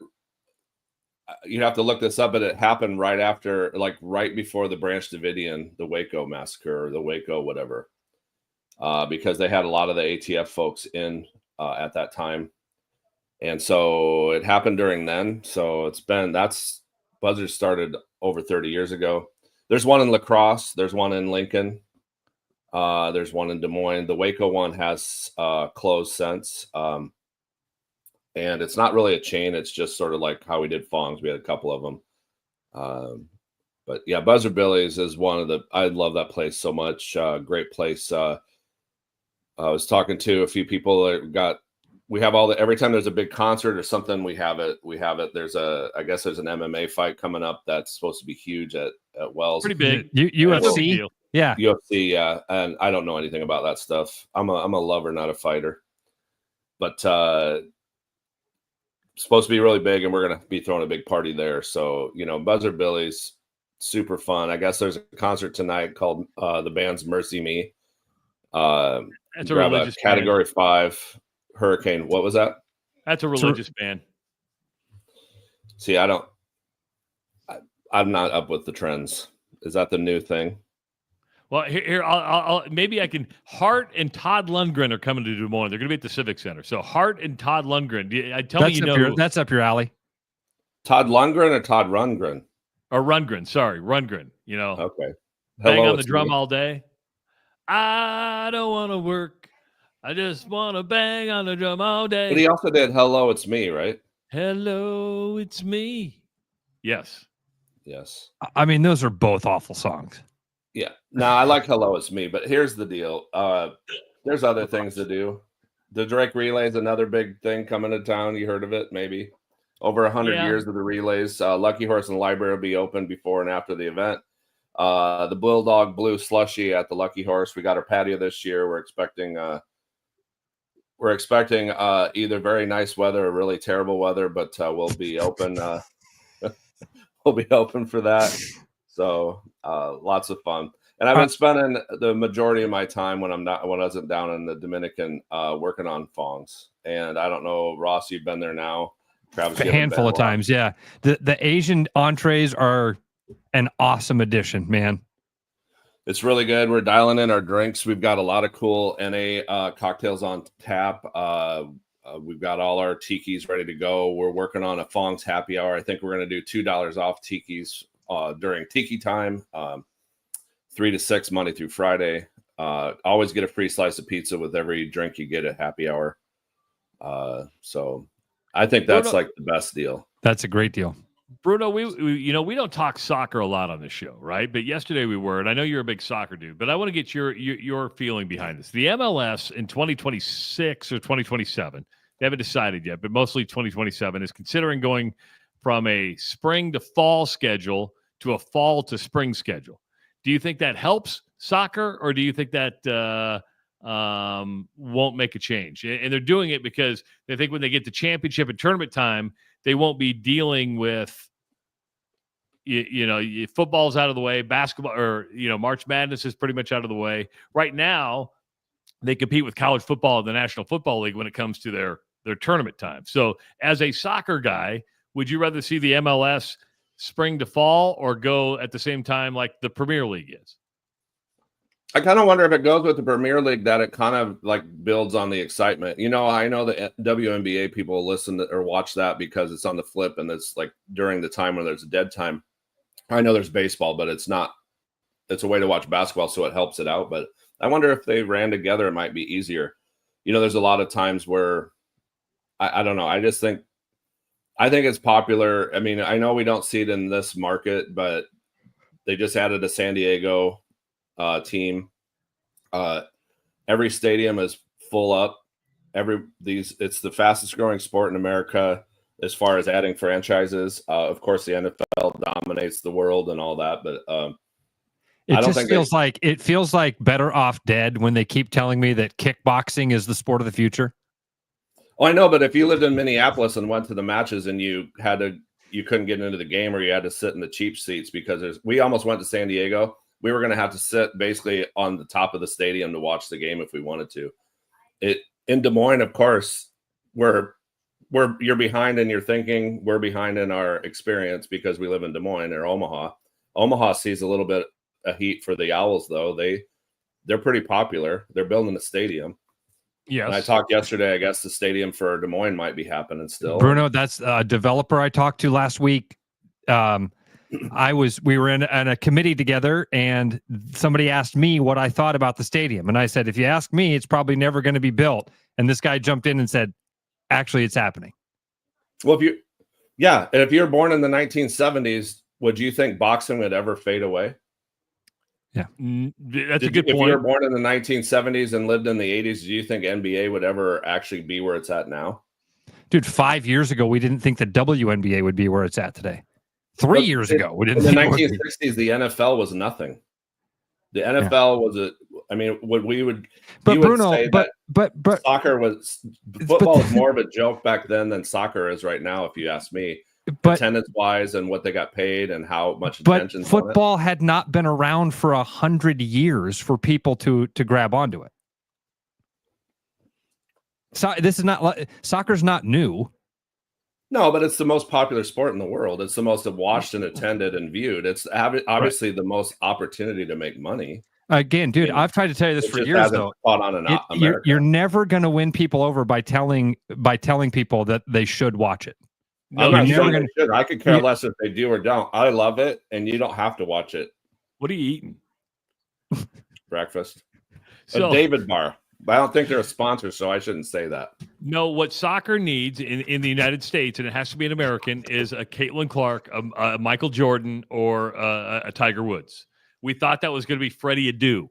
You'd have to look this up, but it happened right after, right before the Branch Davidian, the Waco massacre, or the Waco whatever, because they had a lot of the ATF folks in at that time, and so it happened during then. So Buzzard started over 30 years ago. There's one in La Crosse. There's one in Lincoln. There's one in Des Moines. The Waco one has closed since. And it's not really a chain. It's just sort of like how we did Fong's. We had a couple of them. But yeah, Buzzard Billy's is I love that place so much. Great place. I was talking to a few people that we have every time there's a big concert or something, we have it. I guess there's an MMA fight coming up that's supposed to be huge at Wells. Pretty big. UFC? Yeah. UFC, yeah. And I don't know anything about that stuff. I'm a lover, not a fighter. But supposed to be really big, and we're going to be throwing a big party there. So, Buzzard Billy's super fun. I guess there's a concert tonight called the band's Mercy Me. That's a religious Category band. 5 Hurricane. What was that? That's a religious band. See, I'm not up with the trends. Is that the new thing? Well, here I'll maybe I can. Hart and Todd Lundgren are coming to Des Moines. They're going to be at the Civic Center. So Hart and Todd Lundgren. That's up your alley. Todd Lundgren or Todd Rundgren? Or Rundgren. Sorry, Rundgren. Okay. Bang on the drum all day. I don't want to work. I just want to bang on the drum all day. But he also did "Hello, It's Me," right? Hello, it's me. Yes. I mean, those are both awful songs. Yeah. No, I like "Hello, It's Me," but here's the deal. There's other things to do. The Drake Relay is another big thing coming to town. You heard of it? Maybe over 100 years of the relays. Lucky Horse and Library will be open before and after the event. The Bulldog Blue Slushy at the Lucky Horse. We got our patio this year. We're expecting either very nice weather or really terrible weather, but we'll be open. We'll be open for that. So lots of fun. And I've been spending the majority of my time when I wasn't down in the Dominican working on Fong's. And I don't know, Ross, you've been there now. Travis, A handful of times, yeah. The Asian entrees are an awesome addition, man. It's really good. We're dialing in our drinks. We've got a lot of cool NA cocktails on tap. We've got all our tikis ready to go. We're working on a Fong's happy hour. I think we're going to do $2 off tikis during tiki time, 3 to 6 Monday through Friday. Always get a free slice of pizza with every drink you get at happy hour. So I think that's like the best deal. That's a great deal. Bruno, we don't talk soccer a lot on this show, right? But yesterday we were, and I know you're a big soccer dude, but I want to get your feeling behind this. The MLS in 2026 or 2027, they haven't decided yet, but mostly 2027 is considering going from a spring to fall schedule to a fall to spring schedule. Do you think that helps soccer, or do you think that won't make a change? And they're doing it because they think when they get to championship and tournament time, they won't be dealing with, football's out of the way, basketball, or, March Madness is pretty much out of the way. Right now, they compete with college football in the National Football League when it comes to their their tournament time. So as a soccer guy, would you rather see the MLS spring to fall or go at the same time like the Premier League is? I kind of wonder if it goes with the Premier League that it kind of like builds on the excitement. You know, I know the WNBA people listen to, or watch that because it's on the flip and it's like during the time when there's a dead time. I know there's baseball, but it's not. It's a way to watch basketball, so it helps it out. But I wonder if they ran together, it might be easier. You know, there's a lot of times where I don't know. I think it's popular. I mean, I know we don't see it in this market, but they just added a San Diego team. Every stadium is full up. It's the fastest growing sport in America as far as adding franchises. Of course, the NFL dominates the world and all that, but it feels like Better Off Dead when they keep telling me that kickboxing is the sport of the future. Oh, I know, but if you lived in Minneapolis and went to the matches and you couldn't get into the game, or you had to sit in the cheap seats because we almost went to San Diego. We were going to have to sit basically on the top of the stadium to watch the game if we wanted to. In Des Moines, of course, you're behind in your thinking. We're behind in our experience because we live in Des Moines or Omaha. Omaha sees a little bit of heat for the Owls, though. They're pretty popular. They're building a stadium. Yes. And I talked yesterday. I guess the stadium for Des Moines might be happening still. Bruno, that's a developer I talked to last week. We were in a committee together, and somebody asked me what I thought about the stadium, and I said, if you ask me, it's probably never going to be built. And this guy jumped in and said, actually, it's happening. Well, if you're born in the 1970s, would you think boxing would ever fade away? Yeah, that's a good point. If you were born in the 1970s and lived in the 80s, do you think NBA would ever actually be where it's at now? Dude, 5 years ago, we didn't think the WNBA would be where it's at today. 3 years ago, we didn't. In the 1960s, the NFL was nothing. The NFL was But Bruno, but soccer was football was more of a joke back then than soccer is right now, if you ask me. Attendance wise and what they got paid and how much attention. But football had not been around for 100 years for people to grab onto it. So this is not soccer's not new. No, but it's the most popular sport in the world. It's the most watched and attended and viewed. It's obviously the most opportunity to make money. Again, dude, I've tried to tell you this for years, though. You're never going to win people over by telling people that they should watch it. No, I'm not sure they should. I could care less if they do or don't. I love it, and you don't have to watch it. What are you eating? Breakfast. A David bar. But I don't think they're a sponsor, so I shouldn't say that. No, what soccer needs in the United States, and it has to be an American, is a Caitlin Clark, a Michael Jordan, or a Tiger Woods. We thought that was going to be Freddie Adu,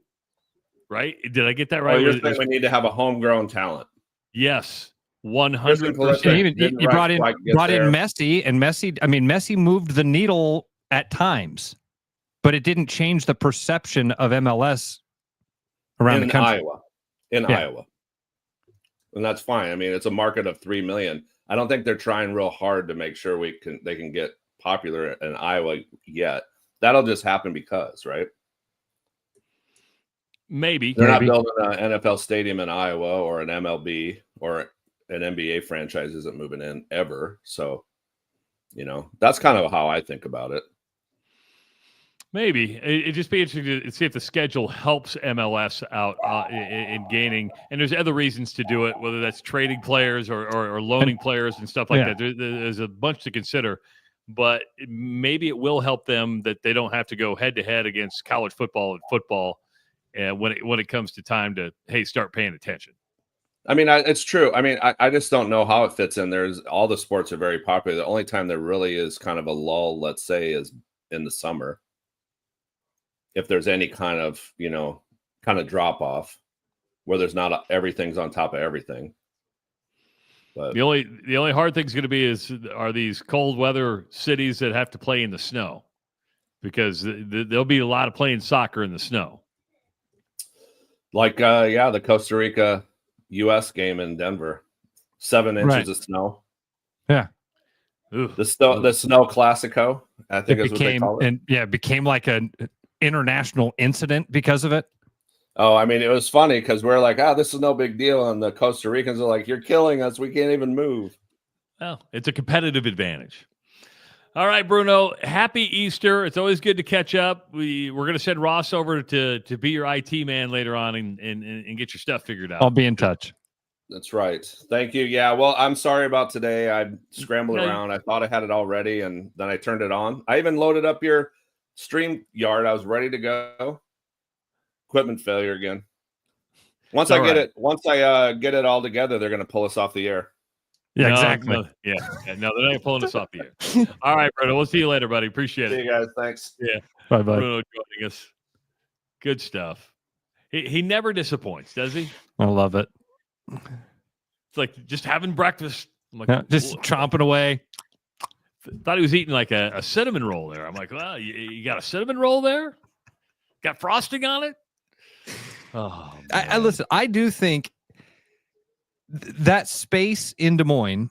right? Did I get that right? Oh, you're saying we need to have a homegrown talent. Yes, 100%. You brought in Messi, and Messi. I mean, Messi moved the needle at times, but it didn't change the perception of MLS around the country. Iowa. And that's fine. I mean, it's a market of 3 million. I don't think they're trying real hard to make sure they can get popular in Iowa yet. That'll just happen because, right? Maybe. They're not building an NFL stadium in Iowa or an MLB or an NBA franchise isn't moving in ever. So, that's kind of how I think about it. Maybe. It'd just be interesting to see if the schedule helps MLS out in gaining. And there's other reasons to do it, whether that's trading players or loaning players and stuff like that. There's a bunch to consider. But maybe it will help them that they don't have to go head-to-head against college football and football when it comes to time to, start paying attention. I mean, it's true. I mean, I just don't know how it fits in. All the sports are very popular. The only time there really is kind of a lull, let's say, is in the summer. If there's any kind of drop off where there's not everything's on top of everything. But the only hard thing's going to be are these cold weather cities that have to play in the snow, because there'll be a lot of playing soccer in the snow. Like the Costa Rica U.S. game in Denver, 7 inches of snow. Yeah. Ooh. The snow Classico, I think is what they call it. And it became like an international incident because of it. Oh, I mean, it was funny because we're like, this is no big deal. And the Costa Ricans are like, you're killing us. We can't even move. Well, it's a competitive advantage. All right, Bruno, happy Easter. It's always good to catch up. We're going to send Ross over to be your IT man later on and get your stuff figured out. I'll be in touch. That's right. Thank you. Yeah, well, I'm sorry about today. I scrambled around. I thought I had it all ready, and then I turned it on. I even loaded up your StreamYard. I was ready to go. Equipment failure again. Once I get it all together, they're going to pull us off the air. Yeah, exactly. No, they're not pulling us off the air. All right, Bruno. We'll see you later, buddy. Appreciate it. See you guys. Thanks. Yeah. Bye-bye. Bruno joining us. Good stuff. He never disappoints, does he? I love it. It's like just having breakfast. I'm like, just chomping away. Thought he was eating like a cinnamon roll there. I'm like, well, you got a cinnamon roll there? Got frosting on it? Oh, I listen. I do think that space in Des Moines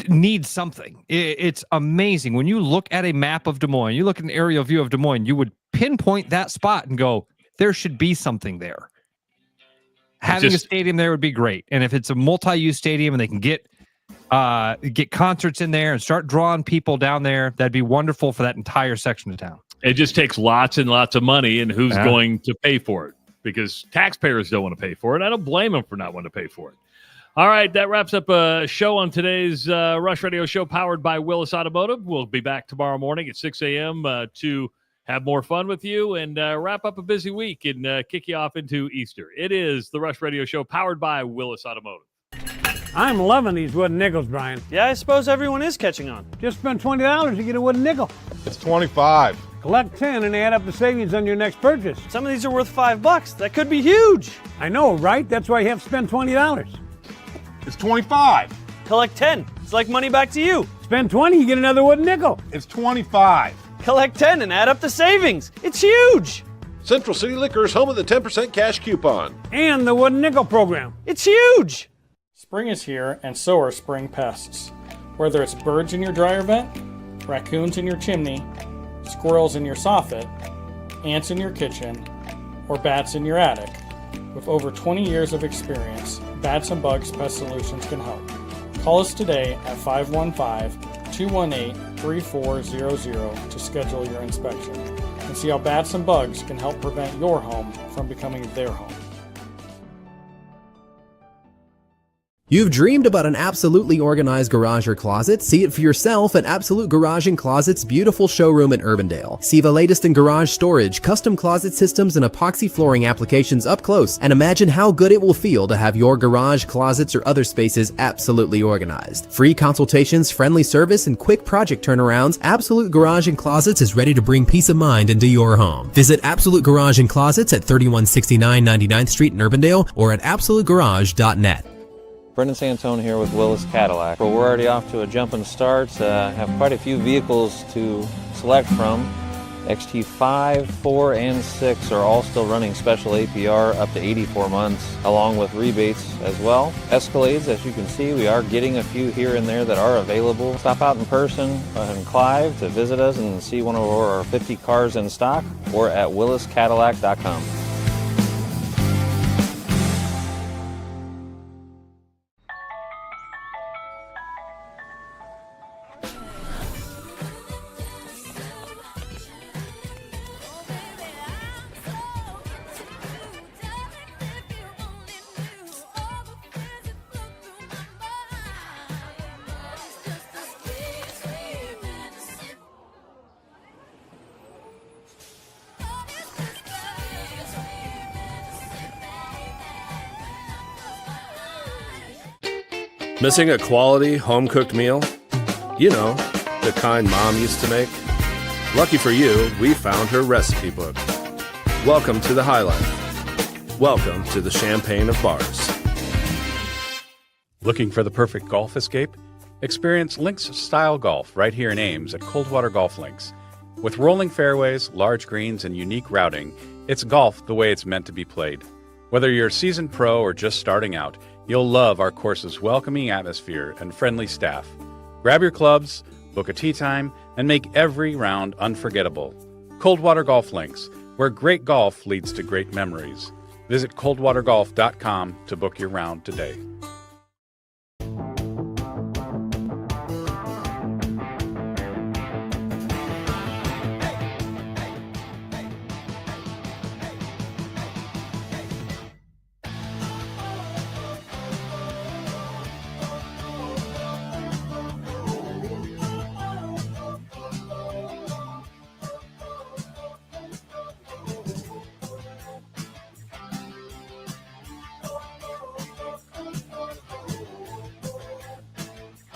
needs something. It's amazing when you look at a map of Des Moines. You look at an aerial view of Des Moines. You would pinpoint that spot and go, there should be something there. Having a stadium there would be great. And if it's a multi-use stadium and they can get concerts in there and start drawing people down there, that'd be wonderful for that entire section of town. It just takes lots and lots of money, and who's going to pay for it? Because taxpayers don't want to pay for it. I don't blame them for not wanting to pay for it. All right, that wraps up a show on today's Rush Radio show powered by Willis Automotive. We'll be back tomorrow morning at 6 a.m. To have more fun with you and wrap up a busy week and kick you off into Easter. It is the Rush Radio show powered by Willis Automotive. I'm loving these wooden nickels, Brian. Yeah, I suppose everyone is catching on. Just spend $20 to get a wooden nickel. It's 25. Collect 10 and add up the savings on your next purchase. Some of these are worth $5. That could be huge. I know, right? That's why you have to spend $20. It's 25. Collect 10. It's like money back to you. Spend 20, you get another wooden nickel. It's 25. Collect 10 and add up the savings. It's huge. Central City Liquors, home of the 10% cash coupon. And the wooden nickel program. It's huge. Spring is here, and so are spring pests. Whether it's birds in your dryer vent, raccoons in your chimney, squirrels in your soffit, ants in your kitchen, or bats in your attic, with over 20 years of experience, Bats and Bugs Pest Solutions can help. Call us today at 515-218-3400 to schedule your inspection and see how Bats and Bugs can help prevent your home from becoming their home. You've dreamed about an absolutely organized garage or closet? See it for yourself at Absolute Garage & Closet's beautiful showroom in Urbandale. See the latest in garage storage, custom closet systems, and epoxy flooring applications up close, and imagine how good it will feel to have your garage, closets, or other spaces absolutely organized. Free consultations, friendly service, and quick project turnarounds, Absolute Garage & Closets is ready to bring peace of mind into your home. Visit Absolute Garage & Closets at 3169 99th Street in Urbandale or at absolutegarage.net. Brendan Santone here with Willis Cadillac. Well, we're already off to a jumping start. Have quite a few vehicles to select from. XT5, 4, and 6 are all still running special APR up to 84 months, along with rebates as well. Escalades, as you can see, we are getting a few here and there that are available. Stop out in person in Clive to visit us and see one of our 50 cars in stock, or at williscadillac.com. Missing a quality home-cooked meal? You know, the kind Mom used to make? Lucky for you, we found her recipe book. Welcome to the High Life. Welcome to the Champagne of Bars. Looking for the perfect golf escape? Experience links-style golf right here in Ames at Coldwater Golf Links. With rolling fairways, large greens, and unique routing, it's golf the way it's meant to be played. Whether you're a seasoned pro or just starting out, you'll love our course's welcoming atmosphere and friendly staff. Grab your clubs, book a tee time, and make every round unforgettable. Coldwater Golf Links, where great golf leads to great memories. Visit coldwatergolf.com to book your round today.